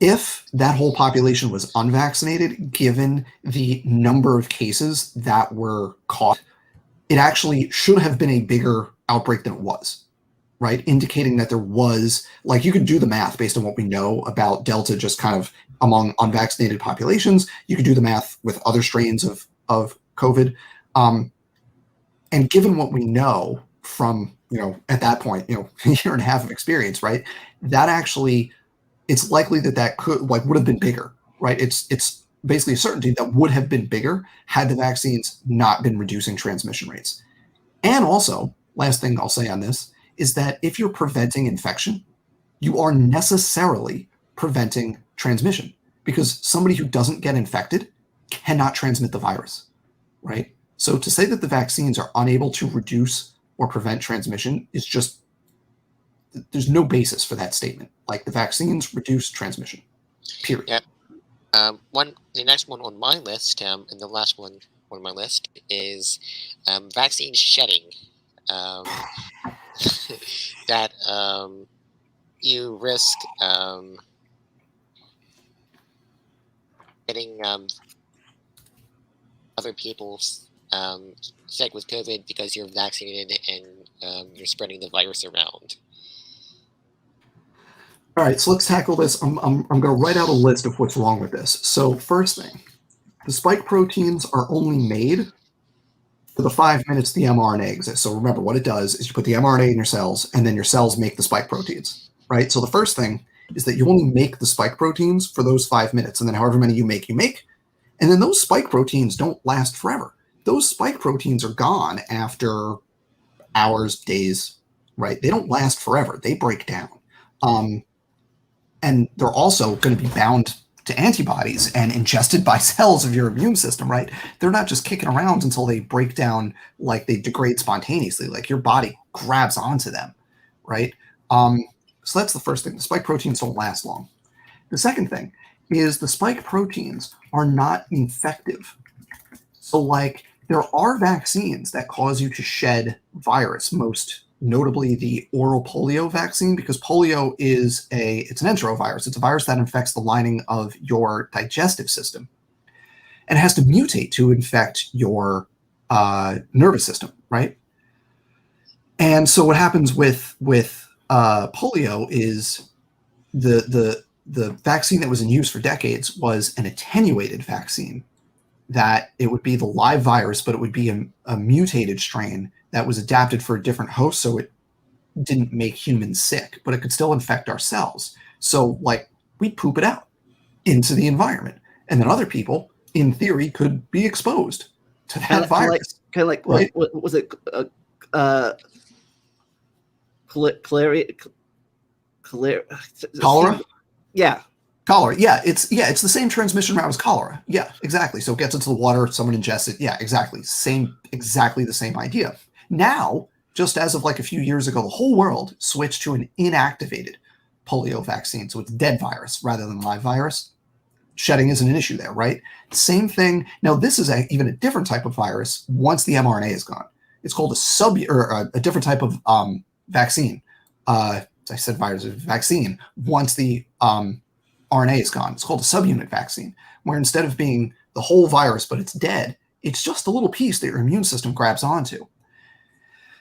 if that whole population was unvaccinated, given the number of cases that were caught, it actually should have been a bigger outbreak than it was, right? Indicating that there was, like, you could do the math based on what we know about Delta just kind of among unvaccinated populations. You could do the math with other strains of COVID. And given what we know from, at that point, a year and a half of experience, right? That actually, it's likely that could, would have been bigger, right? It's basically a certainty that would have been bigger had the vaccines not been reducing transmission rates. And also, last thing I'll say on this is that if you're preventing infection, you are necessarily preventing transmission, because somebody who doesn't get infected cannot transmit the virus, right? So to say that the vaccines are unable to reduce or prevent transmission is just, there's no basis for that statement. Like, the vaccines reduce transmission, period. Yeah. The next one on my list, and the last one on my list is vaccine shedding. That you risk getting other people's sick with COVID because you're vaccinated and you're spreading the virus around. All right, so let's tackle this. I'm going to write out a list of what's wrong with this. So first thing, the spike proteins are only made for the 5 minutes the mRNA exists. So remember, what it does is you put the mRNA in your cells, and then your cells make the spike proteins, right? So the first thing is that you only make the spike proteins for those 5 minutes, and then however many you make. And then those spike proteins don't last forever. Those spike proteins are gone after hours, days, right? They don't last forever. They break down. And they're also going to be bound to antibodies and ingested by cells of your immune system, right? They're not just kicking around until they break down, like they degrade spontaneously, like your body grabs onto them, right? So that's the first thing. The spike proteins don't last long. The second thing is the spike proteins are not infective. So like there are vaccines that cause you to shed virus, most notably the oral polio vaccine, because polio is it's an enterovirus. It's a virus that infects the lining of your digestive system, and it has to mutate to infect your nervous system, right? And so what happens with polio is the vaccine that was in use for decades was an attenuated vaccine, that it would be the live virus, but it would be a mutated strain that was adapted for a different host, so it didn't make humans sick, but it could still infect our cells. So like we poop it out into the environment, and then other people, in theory, could be exposed to that virus. Kind of like right? what was it? Cholera? Yeah. Cholera. Yeah, it's the same transmission route as cholera. Yeah, exactly. So it gets into the water, someone ingests it. Yeah, exactly. Exactly the same idea. Now, just as of like a few years ago, the whole world switched to an inactivated polio vaccine. So it's dead virus rather than live virus. Shedding isn't an issue there, right? Same thing. Now, this is even a different type of virus once the mRNA is gone. It's called a different type of vaccine. I said virus, vaccine. Once the RNA is gone, it's called a subunit vaccine, where instead of being the whole virus, but it's dead, it's just a little piece that your immune system grabs onto.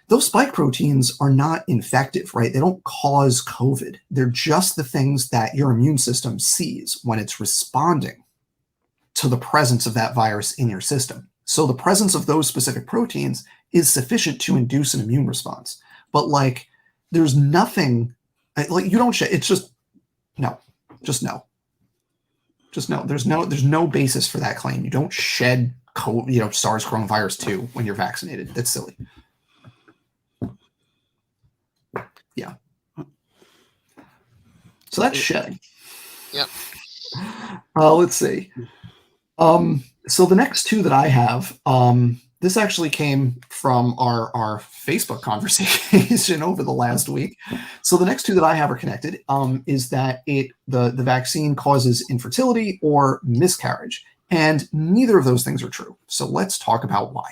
Those spike proteins are not infective, right? They don't cause COVID. They're just the things that your immune system sees when it's responding to the presence of that virus in your system. So the presence of those specific proteins is sufficient to induce an immune response. But like, there's nothing, like you don't, it's just no. Just no. There's no basis for that claim. You don't shed SARS coronavirus 2 when you're vaccinated. That's silly. Yeah. So that's shedding. Yep. Let's see. So the next two that I have, this actually came from our Facebook conversation over the last week. So the next two that I have are connected, is that the vaccine causes infertility or miscarriage, and neither of those things are true. So let's talk about why.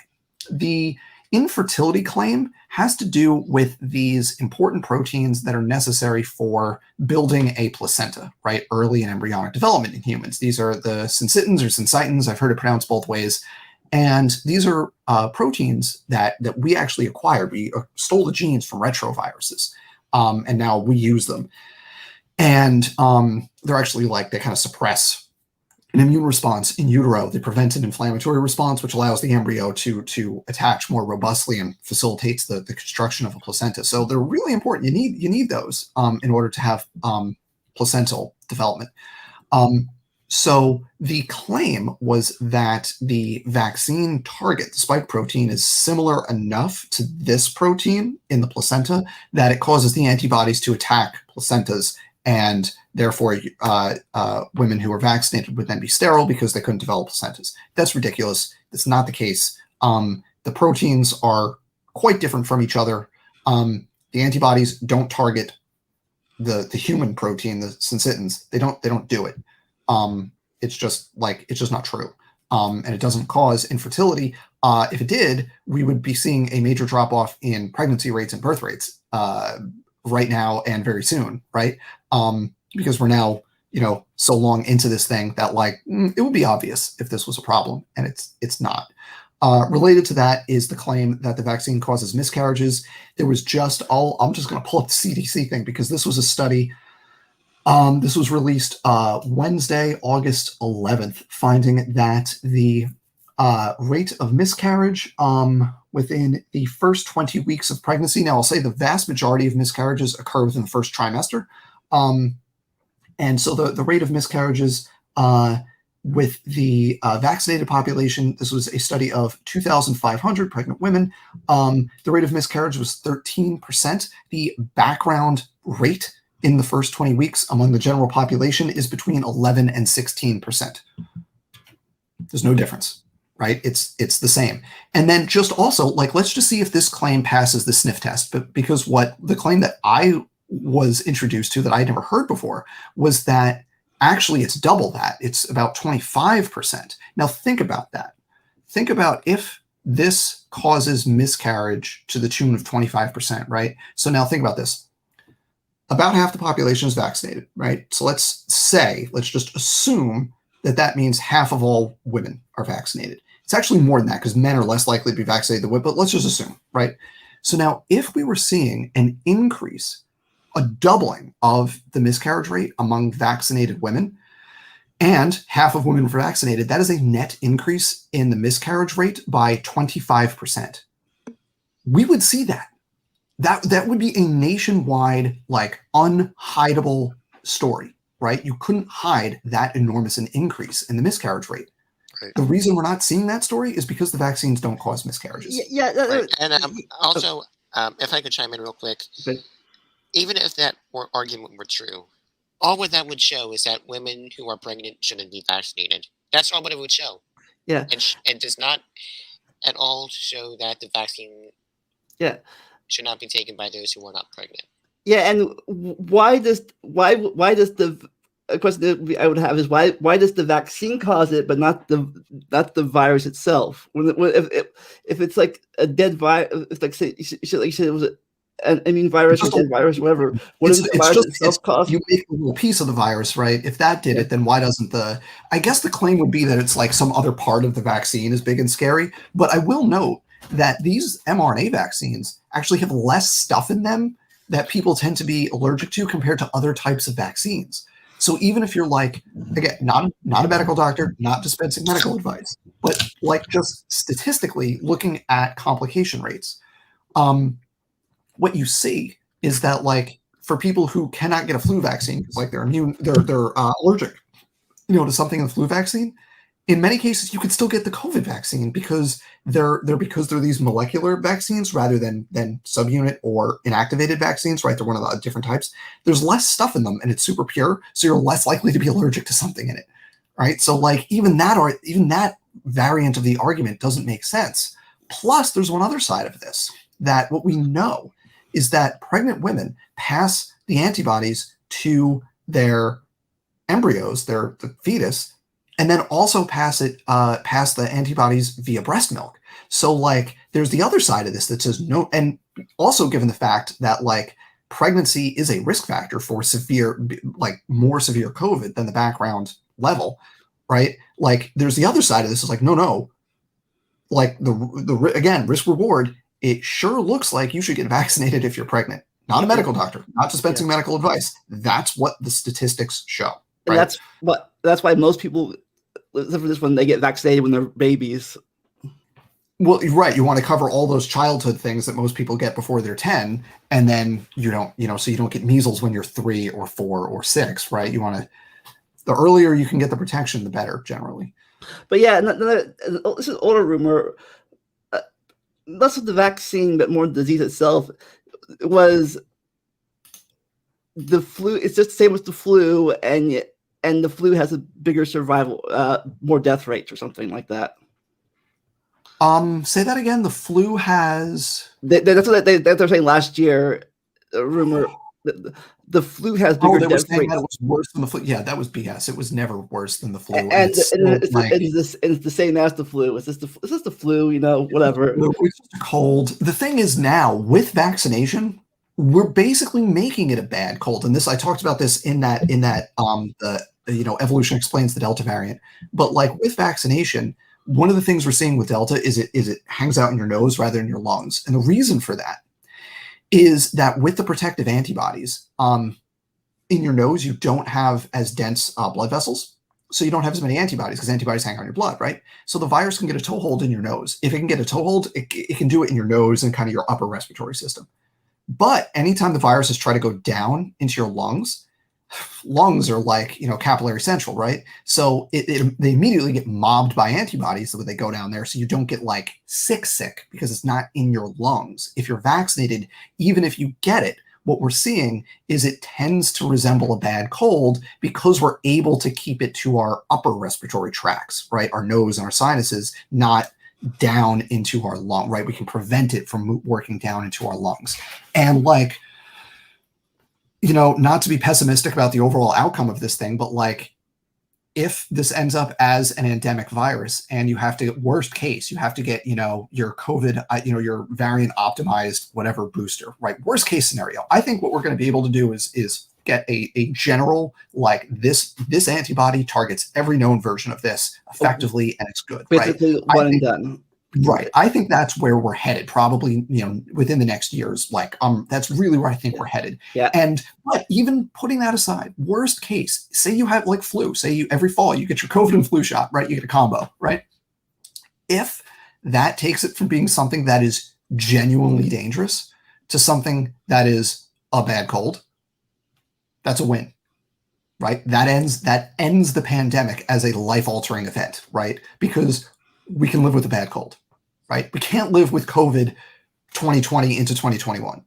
The infertility claim has to do with these important proteins that are necessary for building a placenta, right? Early in embryonic development in humans. These are the syncytins or syncytins. I've heard it pronounced both ways. And these are proteins that we actually acquired. We stole the genes from retroviruses, and now we use them. And they're actually they kind of suppress an immune response in utero. They prevent an inflammatory response, which allows the embryo to attach more robustly and facilitates the construction of a placenta. So they're really important. You need those in order to have placental development. So the claim was that the vaccine target, the spike protein, is similar enough to this protein in the placenta that it causes the antibodies to attack placentas, and therefore women who are vaccinated would then be sterile because they couldn't develop placentas. That's ridiculous. That's not the case. The proteins are quite different from each other. The antibodies don't target the human protein, the syncytins. They don't do it. It's just not true. And it doesn't cause infertility. If it did, we would be seeing a major drop off in pregnancy rates and birth rates right now and very soon, right? Because we're now, so long into this thing that it would be obvious if this was a problem, and it's not. Related to that is the claim that the vaccine causes miscarriages. There was I'm just going to pull up the CDC thing because this was a study. This was released Wednesday, August 11th, finding that the rate of miscarriage within the first 20 weeks of pregnancy. Now, I'll say the vast majority of miscarriages occur within the first trimester. And so the rate of miscarriages with the vaccinated population, this was a study of 2,500 pregnant women. The rate of miscarriage was 13%. The background rate in the first 20 weeks among the general population is between 11 and 16%. There's no difference, right? It's the same. And then just also, let's just see if this claim passes the sniff test. But because what the claim that I was introduced to that I'd never heard before was that actually it's double that. It's about 25%. Now think about that. Think about if this causes miscarriage to the tune of 25%, right? So now think about this. About half the population is vaccinated, right? So let's just assume that means half of all women are vaccinated. It's actually more than that because men are less likely to be vaccinated than women, but let's just assume, right? So now if we were seeing an increase, a doubling of the miscarriage rate among vaccinated women, and half of women were vaccinated, that is a net increase in the miscarriage rate by 25%. We would see that. That would be a nationwide, like, unhideable story, right? You couldn't hide that enormous an increase in the miscarriage rate. Right. The reason we're not seeing that story is because the vaccines don't cause miscarriages. Yeah. Right. And also, if I could chime in real quick, Okay. even if that argument were true, all what that would show is that women who are pregnant shouldn't be vaccinated. That's all what it would show. Yeah. And does not at all show that the vaccine should not be taken by those who are not pregnant. Yeah, and why does the question that I would have is why does the vaccine cause it, but not the virus itself? If it's like a dead virus, it's like say it was an immune virus or dead virus, whatever. What does the virus itself cause? You make a little piece of the virus, right? If that did it, then why doesn't I guess the claim would be that it's like some other part of the vaccine is big and scary. But I will note that these mRNA vaccines actually have less stuff in them that people tend to be allergic to compared to other types of vaccines. So even if you're like, again, not a medical doctor, not dispensing medical advice, but like just statistically looking at complication rates, what you see is that like for people who cannot get a flu vaccine, like they're allergic, to something in the flu vaccine, in many cases you could still get the COVID vaccine because they're these molecular vaccines rather than subunit or inactivated vaccines, right? They're one of the different types. There's less stuff in them and it's super pure, so you're less likely to be allergic to something in it, right? So like even that variant of the argument doesn't make sense. Plus, there's one other side of this, that what we know is that pregnant women pass the antibodies to their embryos, the fetus, and then also pass the antibodies via breast milk. So like there's the other side of this that says no, and also given the fact that like pregnancy is a risk factor for more severe COVID than the background level, right? Like there's the other side of this is like, no, like again, risk reward, it sure looks like you should get vaccinated if you're pregnant. Not a medical doctor, not dispensing medical advice. That's what the statistics show. Right? And that's why most people, except for this one, they get vaccinated when they're babies. Well, right. You want to cover all those childhood things that most people get before they're 10, and then you don't, so you don't get measles when you're 3 or 4 or 6, right? You want to, the earlier you can get the protection, the better, generally. But yeah, this is older rumor. Less of the vaccine, but more the disease itself. Was the flu? It's just the same as the flu, and the flu has a bigger survival, more death rates, or something like that. Say that again. The flu has. That's what they're saying last year. Rumor. The flu has bigger death rates. That it was worse than the flu. Yeah, that was BS. It was never worse than the flu. And it's the same as the flu. Is this the flu? Whatever. It's just a cold. The thing is now with vaccination, we're basically making it a bad cold. And I talked about this in that evolution explains the Delta variant. But like with vaccination, one of the things we're seeing with Delta is it hangs out in your nose rather than your lungs. And the reason for that is that with the protective antibodies, in your nose, you don't have as dense blood vessels. So you don't have as many antibodies because antibodies hang on your blood, right? So the virus can get a toehold in your nose. If it can get a toehold, it can do it in your nose and kind of your upper respiratory system. But anytime the viruses try to go down into your lungs are like, capillary central, right? So they immediately get mobbed by antibodies when they go down there. So you don't get like sick because it's not in your lungs. If you're vaccinated, even if you get it, what we're seeing is it tends to resemble a bad cold because we're able to keep it to our upper respiratory tracts, right? Our nose and our sinuses, not down into our lung, right? We can prevent it from working down into our lungs. And like, not to be pessimistic about the overall outcome of this thing, but like if this ends up as an endemic virus and you have to, worst case, you have to get, your COVID, your variant optimized, whatever booster, right? Worst case scenario. I think what we're going to be able to do is get a general, like this antibody targets every known version of this effectively, and it's good, Basically, right? one and done. Right. I think that's where we're headed, probably, within the next years. Like, that's really where I think we're headed. Yeah. But even putting that aside, worst case, say you have like flu, say every fall you get your COVID and flu shot, right? You get a combo, right? If that takes it from being something that is genuinely dangerous to something that is a bad cold, that's a win, right? That ends the pandemic as a life-altering event, right? Because we can live with a bad cold, right? We can't live with COVID 2020 into 2021.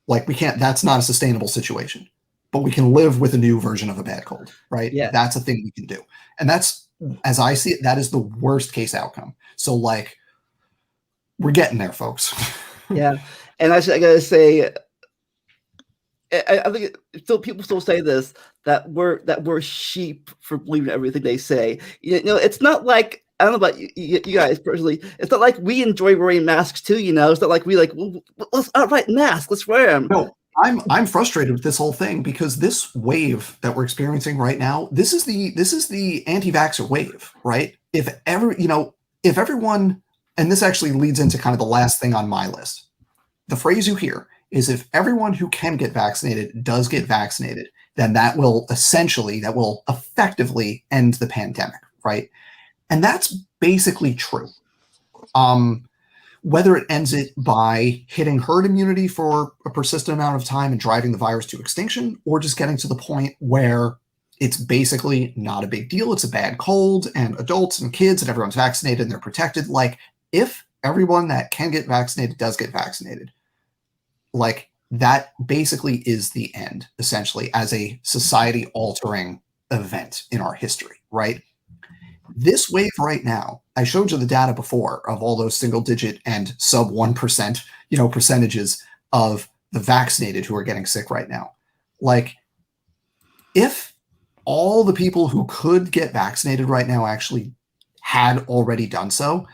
Like, we can't, that's not a sustainable situation, but we can live with a new version of a bad cold, right? Yeah. That's a thing we can do. And that's, as I see it, that is the worst case outcome. So like, we're getting there, folks. Yeah. And I gotta say, I think people still say this, that we're sheep for believing everything they say. It's not like, I don't know about you guys personally. It's not like we enjoy wearing masks too. It's not like we well, let's outright mask. Let's wear them. No, I'm frustrated with this whole thing because this wave that we're experiencing right now, this is the anti-vaxxer wave, right? If everyone, and this actually leads into kind of the last thing on my list. The phrase you hear is, if everyone who can get vaccinated does get vaccinated, then that will effectively end the pandemic, right? And that's basically true. Whether it ends it by hitting herd immunity for a persistent amount of time and driving the virus to extinction, or just getting to the point where it's basically not a big deal, it's a bad cold, and adults and kids and everyone's vaccinated and they're protected. Like, if everyone that can get vaccinated does get vaccinated, like, that basically is the end, essentially, as a society-altering event in our history, right? This wave right now, I showed you the data before of all those single-digit and sub 1%, percentages of the vaccinated who are getting sick right now. Like, if all the people who could get vaccinated right now actually had already done so,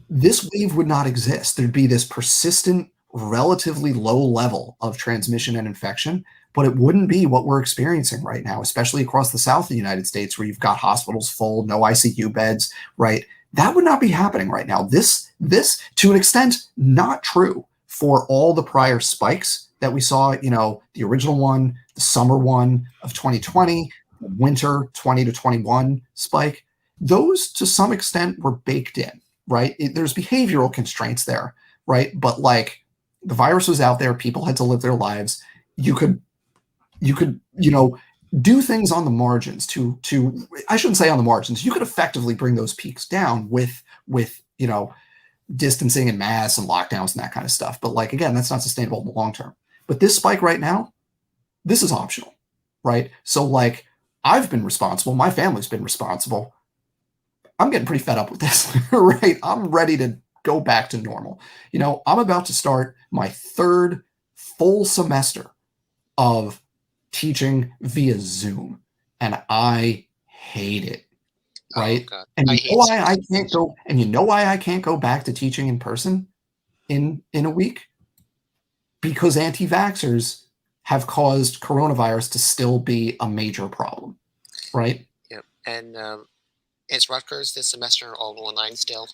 this wave would not exist. There'd be this persistent, relatively low level of transmission and infection, but it wouldn't be what we're experiencing right now, especially across the south of the United States, where you've got hospitals full, no ICU beds, right? That would not be happening right now. This, to an extent, not true for all the prior spikes that we saw, the original one, the summer one of 2020, the winter 20 to 21 spike. Those, to some extent, were baked in, right? There's behavioral constraints there, right? But like, the virus was out there, people had to live their lives. You could, do things on the margins to I shouldn't say on the margins. You could effectively bring those peaks down with distancing and masks and lockdowns and that kind of stuff. But like, again, that's not sustainable in the long term. But this spike right now, this is optional, right? So like, I've been responsible. My family's been responsible. I'm getting pretty fed up with this, right? I'm ready to go back to normal. I'm about to start my third full semester of teaching via Zoom, and I hate it, right? Oh, and you know why I can't go, and you know why I can't go back to teaching in person in a week? Because anti-vaxxers have caused coronavirus to still be a major problem, right? Yep. And is Rutgers this semester all online still?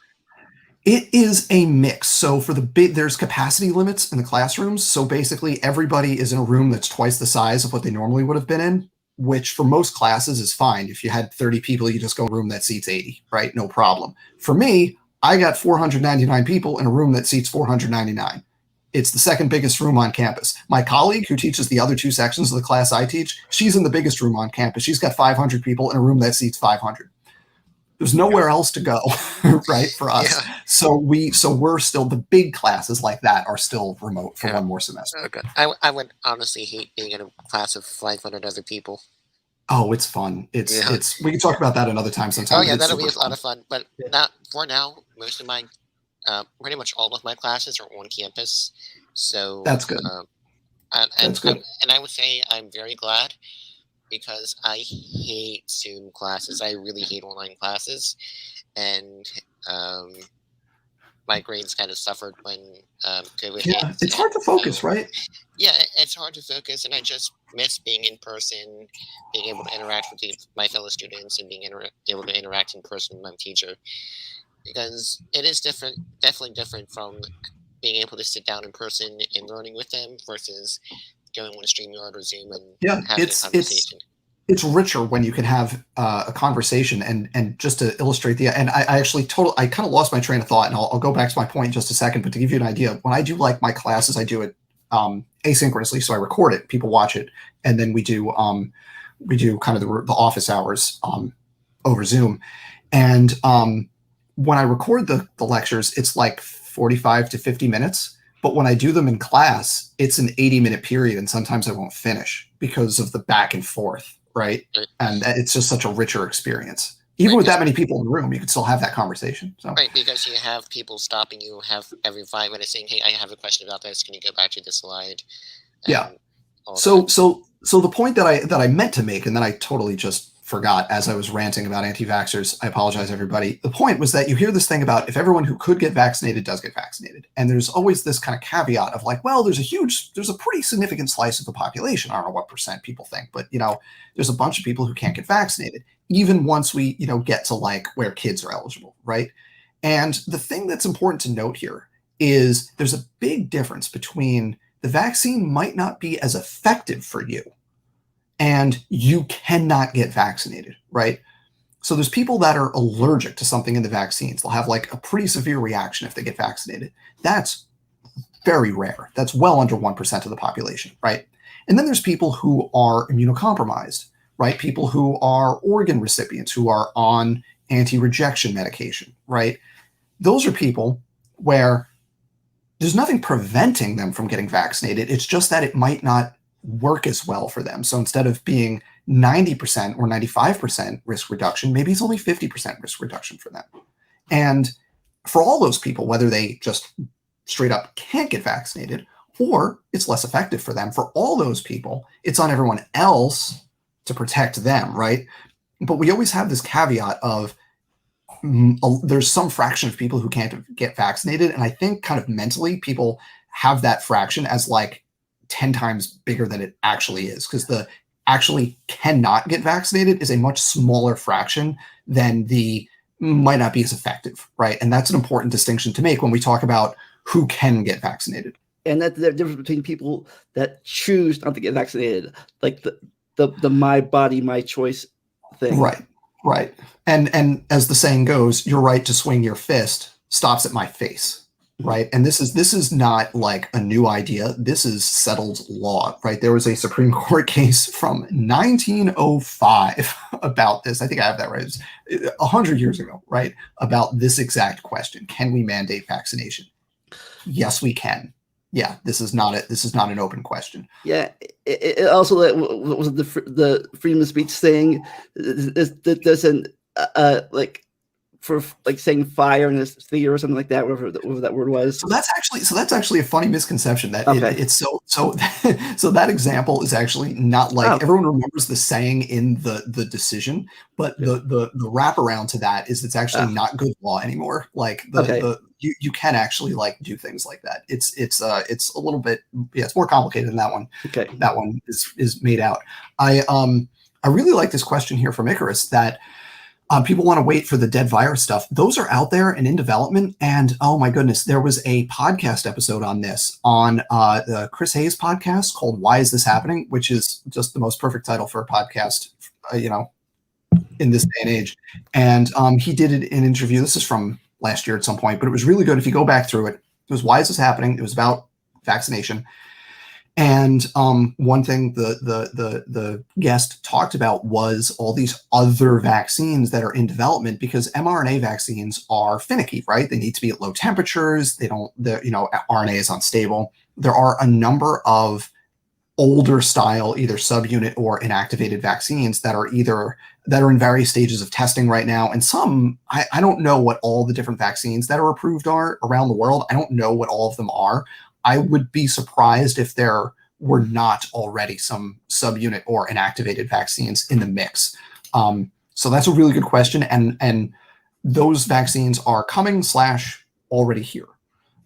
It is a mix. So for there's capacity limits in the classrooms. So basically everybody is in a room that's twice the size of what they normally would have been in, which for most classes is fine. If you had 30 people, you just go in a room that seats 80, right? No problem. For me, I got 499 people in a room that seats 499. It's the second biggest room on campus. My colleague who teaches the other two sections of the class I teach, she's in the biggest room on campus. She's got 500 people in a room that seats 500. There's nowhere else to go, right, for us. Yeah. So we're still, the big classes like that are still remote for one more semester. Okay. I would honestly hate being in a class of 500 other people. Oh, it's fun. It's we can talk about that another time sometime. Oh yeah, that'll be a lot of fun. But not for now. Most of my, pretty much all of my classes are on campus. So that's good. That's good. And I would say I'm very glad because I hate Zoom classes. I really hate online classes, and my grades kind of suffered when COVID hit. Yeah, it's hard to focus, right? Yeah, it's hard to focus, and I just miss being in person, being able to interact with my fellow students, and being able to interact in person with my teacher, because it is definitely different from being able to sit down in person and learning with them versus going on a StreamYard or Zoom and Yeah, having a conversation. it's richer when you can have a conversation. And just to illustrate and I actually I kind of lost my train of thought, and I'll go back to my point in just a second. But to give you an idea, when I do like my classes, I do it asynchronously, so I record it, people watch it, and then we do kind of the office hours over Zoom. And when I record the lectures, it's like 45 to 50 minutes. But when I do them in class, it's an 80-minute period, and sometimes I won't finish because of the back and forth, right? And it's just such a richer experience. Even with that many people in the room, you can still have that conversation. So. Right, because you have people stopping you every 5 minutes saying, "Hey, I have a question about this. Can you go back to this slide?" Yeah. So the point that I meant to make, and then I totally just forgot as I was ranting about anti-vaxxers. I apologize, everybody. The point was that you hear this thing about if everyone who could get vaccinated does get vaccinated. And there's always this kind of caveat of like, well, there's a pretty significant slice of the population. I don't know what percent people think, but there's a bunch of people who can't get vaccinated, even once we, get to like where kids are eligible, right? And the thing that's important to note here is there's a big difference between the vaccine might not be as effective for you and you cannot get vaccinated, right? So there's people that are allergic to something in the vaccines. They'll have like a pretty severe reaction if they get vaccinated. That's very rare. That's well under 1% of the population, right? And then there's people who are immunocompromised, right? People who are organ recipients, who are on anti-rejection medication, right? Those are people where there's nothing preventing them from getting vaccinated. It's just that it might not work as well for them. So instead of being 90% or 95% risk reduction, maybe it's only 50% risk reduction for them. And for all those people, whether they just straight up can't get vaccinated or it's less effective for them, for all those people, it's on everyone else to protect them, right? But we always have this caveat of there's some fraction of people who can't get vaccinated. And I think kind of mentally people have that fraction as like 10 times bigger than it actually is, because the actually cannot get vaccinated is a much smaller fraction than the might not be as effective, right? And that's an important distinction to make when we talk about who can get vaccinated. And that's the difference between people that choose not to get vaccinated, like the my body, my choice thing. Right. And as the saying goes, your right to swing your fist stops at my face. Right. And this is not like a new idea. This is settled law, right? There was a Supreme Court case from 1905 about this. I think I have that right. It was 100 years ago, right? About this exact question. Can we mandate vaccination? Yes, we can. Yeah, this is not an open question. Yeah. It also, what was the freedom of speech thing? That doesn't like, for like saying fire in this theater or something like that, whatever that word was. So that's actually a funny misconception that it's so that example is actually not like everyone remembers the saying in the decision, but the wraparound to that is it's actually not good law anymore. Like you can actually like do things like that. It's a little bit, it's more complicated than that one. Okay. That one is made out. I really like this question here from Icarus that people want to wait for the dead virus stuff. Those are out there and in development. And oh my goodness, there was a podcast episode on this on the Chris Hayes podcast called Why Is This Happening? Which is just the most perfect title for a podcast, in this day and age. And he did it in an interview. This is from last year at some point, but it was really good. If you go back through it, it was Why Is This Happening? It was about vaccination. And one thing the guest talked about was all these other vaccines that are in development, because mRNA vaccines are finicky, right? They need to be at low temperatures. RNA is unstable. There are a number of older style, either subunit or inactivated vaccines that are in various stages of testing right now. And some, I don't know what all the different vaccines that are approved are around the world. I don't know what all of them are. I would be surprised if they're were not already some subunit or inactivated vaccines in the mix. So that's a really good question, and those vaccines are coming / already here.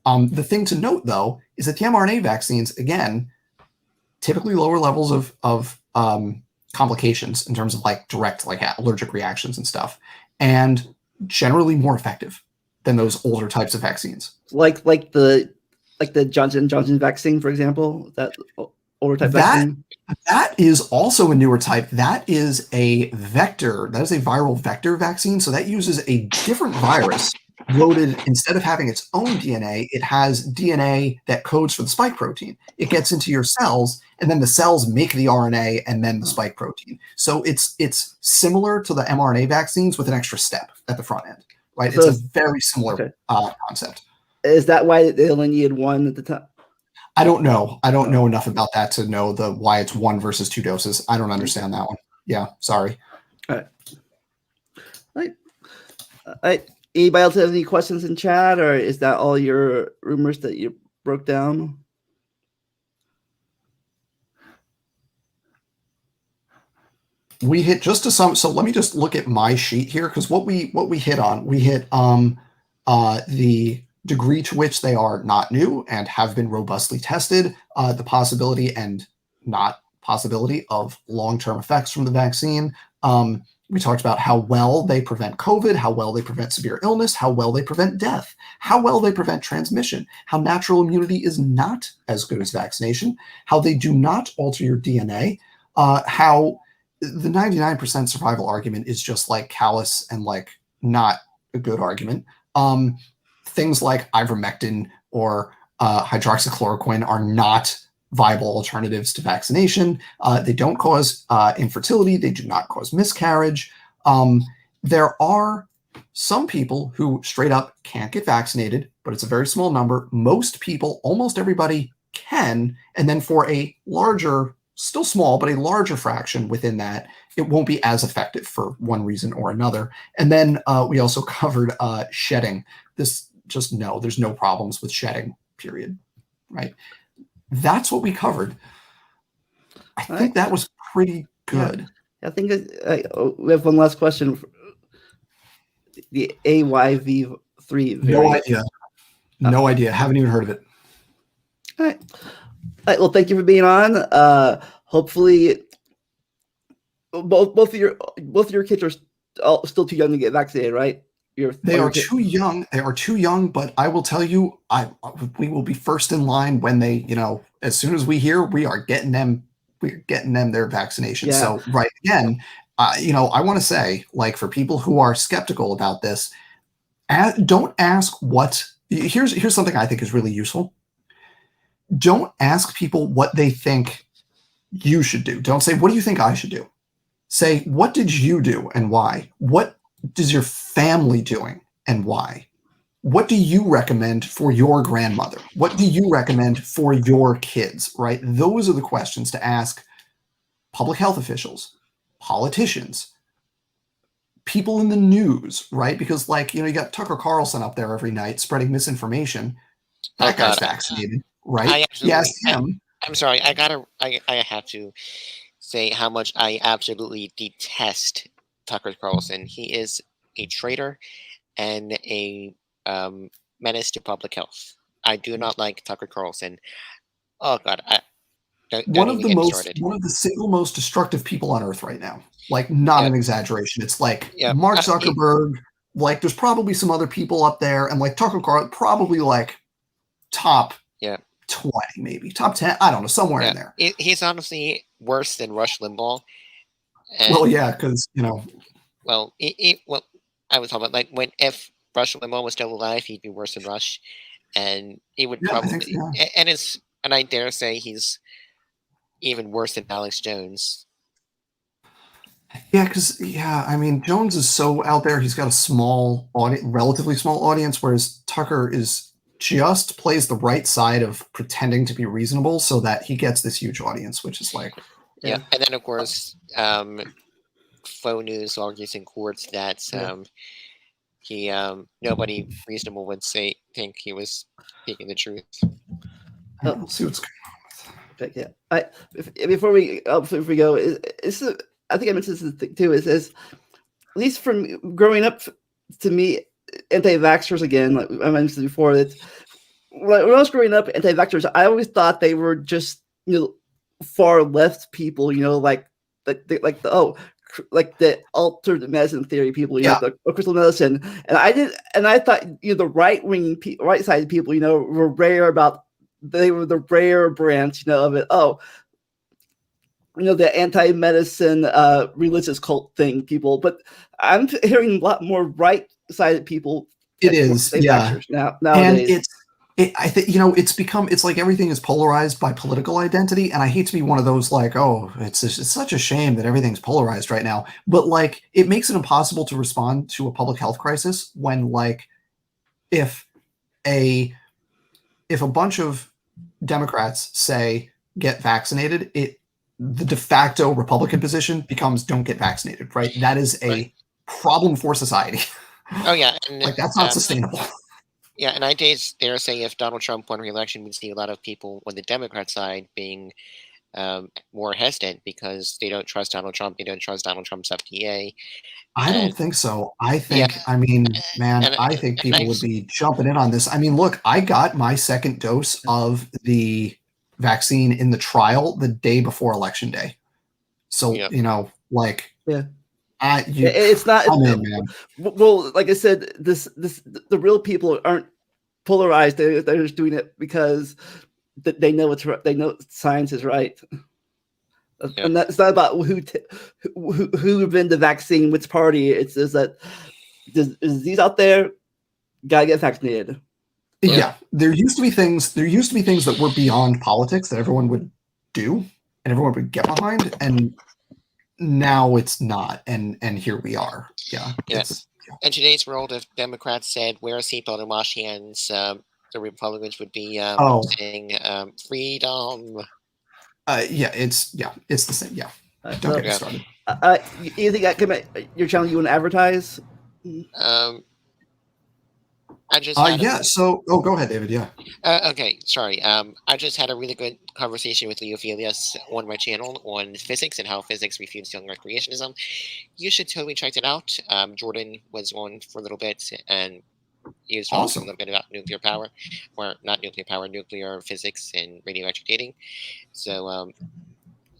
The thing to note, though, is that the mRNA vaccines, again, typically lower levels of complications in terms of like direct like allergic reactions and stuff, and generally more effective than those older types of vaccines. Like the Johnson & Johnson vaccine, for example, that older type vaccine. That is also a newer type. That is a vector. That is a viral vector vaccine. So that uses a different virus loaded. Instead of having its own DNA, it has DNA that codes for the spike protein. It gets into your cells, and then the cells make the RNA and then the spike protein. So it's similar to the mRNA vaccines with an extra step at the front end, right? So it's a very similar concept. Is that why they only needed one at the time? I don't know. I don't know enough about that to know why it's 1 versus 2 doses. I don't understand that one. Yeah, sorry. All right. Anybody else have any questions in chat, or is that all your rumors that you broke down? We hit just to some. So let me just look at my sheet here, because what we hit on, we hit the degree to which they are not new and have been robustly tested, the possibility and not possibility of long-term effects from the vaccine. We talked about how well they prevent COVID, how well they prevent severe illness, how well they prevent death, how well they prevent transmission, how natural immunity is not as good as vaccination, how they do not alter your DNA, how the 99% survival argument is just like callous and like not a good argument. Things like ivermectin or hydroxychloroquine are not viable alternatives to vaccination. They don't cause infertility. They do not cause miscarriage. There are some people who straight up can't get vaccinated, but it's a very small number. Most people, almost everybody can. And then for a larger, still small, but a larger fraction within that, it won't be as effective for one reason or another. And then we also covered shedding. There's no problems with shedding, period. Right? That's what we covered. I think that was pretty good. Yeah. I think we have one last question. The AYV3 variant. No idea. No idea. Haven't even heard of it. All right. Well, thank you for being on. Hopefully, both of your kids are still too young to get vaccinated, right? They are too young. They are too young, but I will tell you, we will be first in line when they, as soon as we hear, we are getting them their vaccination. Yeah. So right again, I want to say, like, for people who are skeptical about this, don't ask what. Here's something I think is really useful. Don't ask people what they think you should do. Don't say, what do you think I should do? Say, what did you do and why? What is your family doing and why? What do you recommend for your grandmother? What do you recommend for your kids, right? Those are the questions to ask public health officials, politicians, people in the news, right? Because you got Tucker Carlson up there every night spreading misinformation. That guy's vaccinated, right? Yes, him. I'm sorry. I have to say how much I absolutely detest Tucker Carlson. He is a traitor and a menace to public health. I do not like Tucker Carlson. Oh God, one of the single most destructive people on earth right now. Like, not an exaggeration. It's like Mark Zuckerberg. Like, there's probably some other people up there, and like Tucker Carlson, probably like top 20, maybe top 10. I don't know, somewhere in there. He's honestly worse than Rush Limbaugh. Well, yeah, because Well, I was talking about if Rush Limbaugh was still alive, he'd be worse than Rush, and he would probably. And I dare say he's even worse than Alex Jones. Yeah, because Jones is so out there. He's got a small audience, relatively small audience, whereas Tucker just plays the right side of pretending to be reasonable so that he gets this huge audience, which is like and then of course faux news argues in courts that nobody reasonable would think he was speaking the truth. We'll see what's going on with Okay, yeah. Before we go, I think I mentioned this thing too. Is at least from growing up, to me, anti-vaxxers again, like I mentioned before, that when I was growing up, anti-vaxxers, I always thought they were just far left people, like the altered medicine theory people, the crystal medicine, and I thought the right side people, were rare about. They were the rare branch, of it. Oh, the anti-medicine, religious cult thing, people. But I'm hearing a lot more right-sided people. It is, yeah. Nowadays. And I think it's like everything is polarized by political identity, and I hate to be one of those like, oh, it's such a shame that everything's polarized right now. But like, it makes it impossible to respond to a public health crisis when, like, if a bunch of Democrats say get vaccinated, the de facto Republican position becomes don't get vaccinated, right? That is a problem for society. Oh yeah, and, like that's not sustainable. Yeah, and I dare say if Donald Trump won re-election, we'd see a lot of people on the Democrat side being more hesitant because they don't trust Donald Trump. They don't trust Donald Trump's FDA. I don't think so. I think, I mean, man, I think people would be jumping in on this. I mean, look, I got my second dose of the vaccine in the trial the day before Election Day. So, it's not. Man. Well, like I said, the real people aren't polarized. They're just doing it because they know it's right. They know science is right. Yeah. And that's not about who invented the vaccine, which party. It's just that there's disease out there, gotta get vaccinated. Yeah, there used to be things that were beyond politics that everyone would do and everyone would get behind, and now it's not. And here we are. Yeah. Yes. In today's world, if Democrats said wear a seatbelt and wash hands, the Republicans would be saying freedom. It's the same. Yeah. Don't get started. You think I can make your channel you want to advertise? I just So go ahead, David. Yeah. Okay, sorry. I just had a really good conversation with Leo Felius on my channel on physics and how physics refutes young recreationism. You should totally check it out. Jordan was on for a little bit, and he was talking a little bit about nuclear power, or not nuclear power, nuclear physics and radioactive dating. So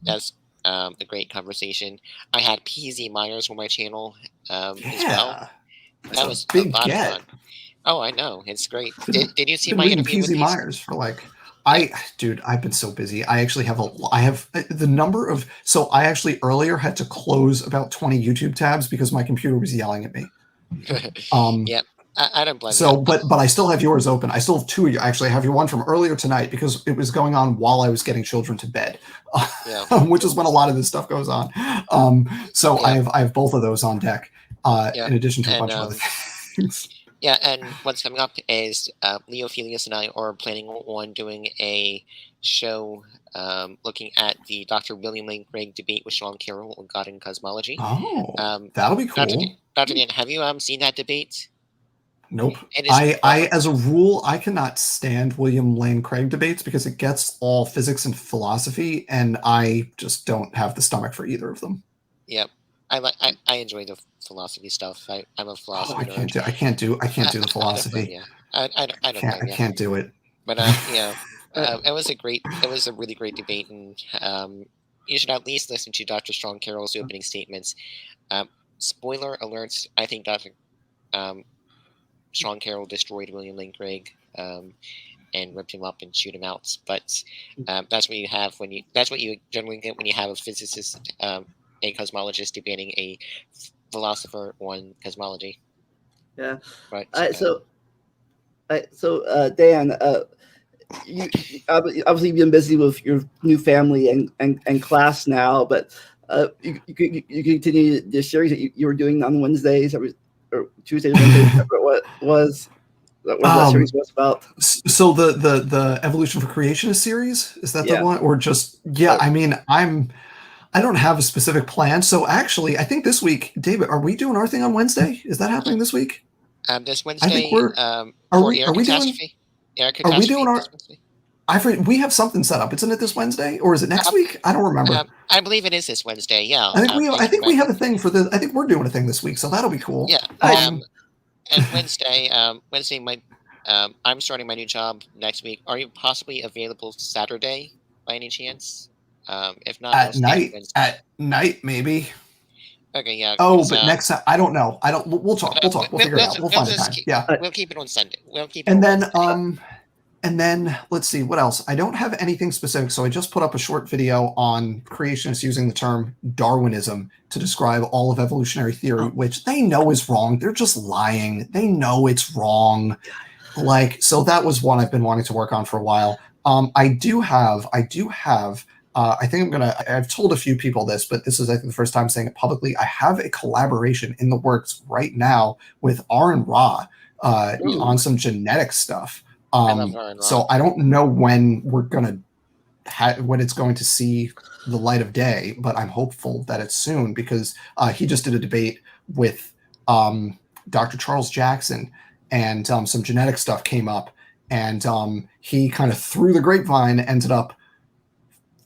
that's a great conversation. I had PZ Myers on my channel as well. That was a lot of fun. Oh, I know. It's great. Did you see my interview with Myers for like I've been so busy. I actually have the number of, so I actually earlier had to close about 20 YouTube tabs because my computer was yelling at me. Yeah. I don't blame you. But I still have yours open. I still have two of you. Actually, I have your one from earlier tonight because it was going on while I was getting children to bed, which is when a lot of this stuff goes on. I have both of those on deck, in addition to a bunch of other things. Yeah, and what's coming up is Leo Felius and I are planning on doing a show looking at the Dr. William Lane Craig debate with Sean Carroll on God and Cosmology. Oh, that'll be cool. Dr. Dan, have you seen that debate? Nope. I as a rule, I cannot stand William Lane Craig debates because it gets all physics and philosophy, and I just don't have the stomach for either of them. Yep. I enjoy the philosophy stuff. I'm a philosopher. I can't do the philosophy. I can't do it. But it was a really great debate, and you should at least listen to Dr. Sean Carroll's opening statements. Spoiler alerts: I think Dr. Sean Carroll destroyed William Lane Craig and ripped him up and shoot him out. But that's what you have that's what you generally get when you have a physicist, a cosmologist debating a philosopher on cosmology. Yeah. Right. So Dan, you obviously you've been busy with your new family and class now, but you continue the series that you were doing on Wednesdays or Tuesdays, Wednesdays, what was that series was about? So the Evolution for Creationist series, is that the one, or just I mean I don't have a specific plan. So actually, I think this week, David, are we doing our thing on Wednesday? Is that happening this week? This Wednesday, I think are we doing our? We have something set up. Isn't it this Wednesday, or is it next week? I don't remember. I believe it is this Wednesday. Yeah. I think we have a thing for the. I think we're doing a thing this week, so that'll be cool. Yeah. And Wednesday might. I'm starting my new job next week. Are you possibly available Saturday by any chance? If not, at night, maybe. Okay, yeah. Oh, but next I don't know. We'll talk. We'll figure it out. We'll find a time. Yeah. We'll keep it on Sunday. And then let's see what else. I don't have anything specific, so I just put up a short video on creationists using the term Darwinism to describe all of evolutionary theory, which they know is wrong. They're just lying. They know it's wrong. So that was one I've been wanting to work on for a while. I do have. I think I've told a few people this, but this is, I think, the first time saying it publicly. I have a collaboration in the works right now with Mrna on some genetic stuff. So I don't know when we're when it's going to see the light of day, but I'm hopeful that it's soon, because he just did a debate with Dr. Charles Jackson, and some genetic stuff came up, and he kind of through the grapevine ended up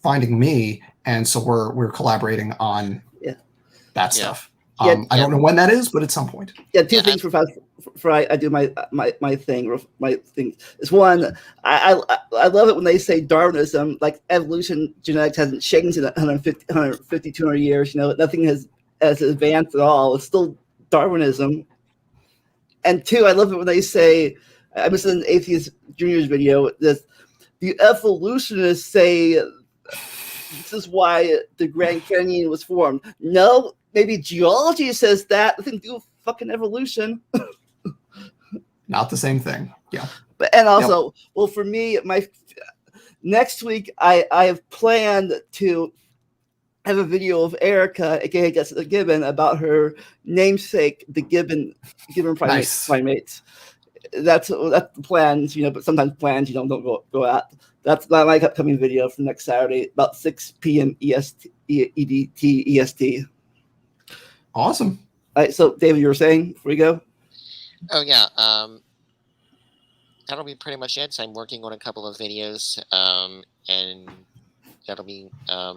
finding me, and so we're collaborating on that stuff. I don't know when that is, but at some point. Yeah, two things for I do my thing. My thing is, one, I love it when they say Darwinism, like evolution genetics hasn't changed in 150, 200 years. Nothing has advanced at all. It's still Darwinism. And two, I love it when they say, I was in an Atheist Junior's video, the evolutionists say this is why the Grand Canyon was formed. No, maybe geology says that. Nothing to do with fucking evolution. Not the same thing. Yeah. And also, well, for me, my next week, I have planned to have a video of Erica, aka Jessica Gibbon, about her namesake, the Gibbon primates. That's the plans, but sometimes plans, don't go out. That's my upcoming video for next Saturday, about 6 p.m. EST. Awesome. All right, so David, you were saying before we go? Oh yeah, that'll be pretty much it. So I'm working on a couple of videos, and that'll be a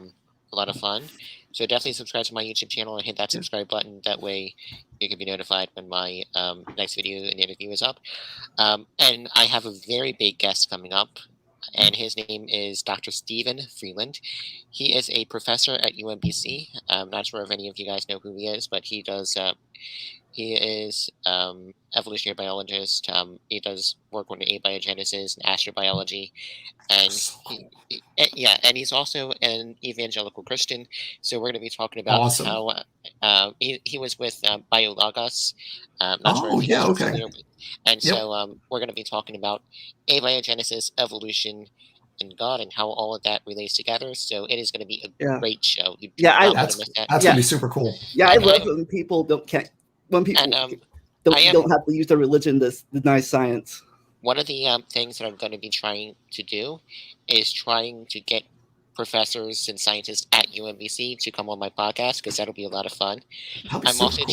lot of fun. So definitely subscribe to my YouTube channel and hit that subscribe button. That way you can be notified when my next video and interview is up. And I have a very big guest coming up, and his name is Dr. Stephen Freeland. He is a professor at UMBC. I'm not sure if any of you guys know who he is, but he does. He is evolutionary biologist. He does work on abiogenesis and astrobiology, and and he's also an evangelical Christian. So we're going to be talking about how he was with BioLogos. And so we're going to be talking about abiogenesis, evolution, and God, and how all of that relates together. So it is going to be a great show. That's going to be super cool. Yeah, I love when people don't have to use their religion to deny science. One of the things that I'm going to be trying to do is trying to get professors and scientists at UMBC to come on my podcast, because that'll be a lot of fun. I'm also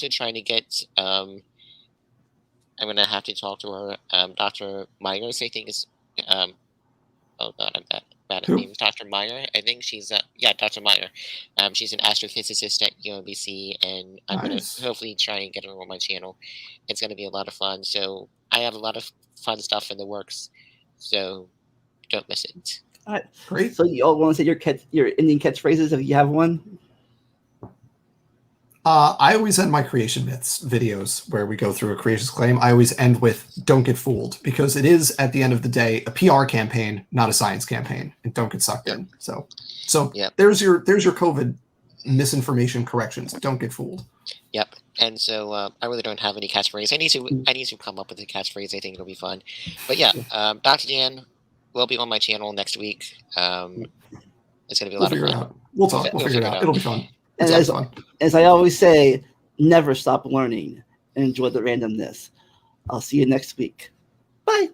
trying to get. I'm going to have to talk to her, Dr. Myers. I think is. Oh God, I'm bad at names. Dr. Meyer. I think she's Dr. Meyer. She's an astrophysicist at UMBC, and I'm going to hopefully try and get her on my channel. It's going to be a lot of fun. So I have a lot of fun stuff in the works. So don't miss it. All right, great. So you all want to say your Indian catchphrases if you have one? I always end my creation myths videos where we go through a creationist claim. I always end with "Don't get fooled," because it is, at the end of the day, a PR campaign, not a science campaign, and don't get sucked in. So there's your COVID misinformation corrections. Don't get fooled. Yep. And so I really don't have any catchphrase. I need to come up with a catchphrase. I think it'll be fun. But Dr. Dan will be on my channel next week. It's going to be a lot of fun. We'll talk. We'll figure it out. It'll be fun. And as I always say, never stop learning and enjoy the randomness. I'll see you next week. Bye.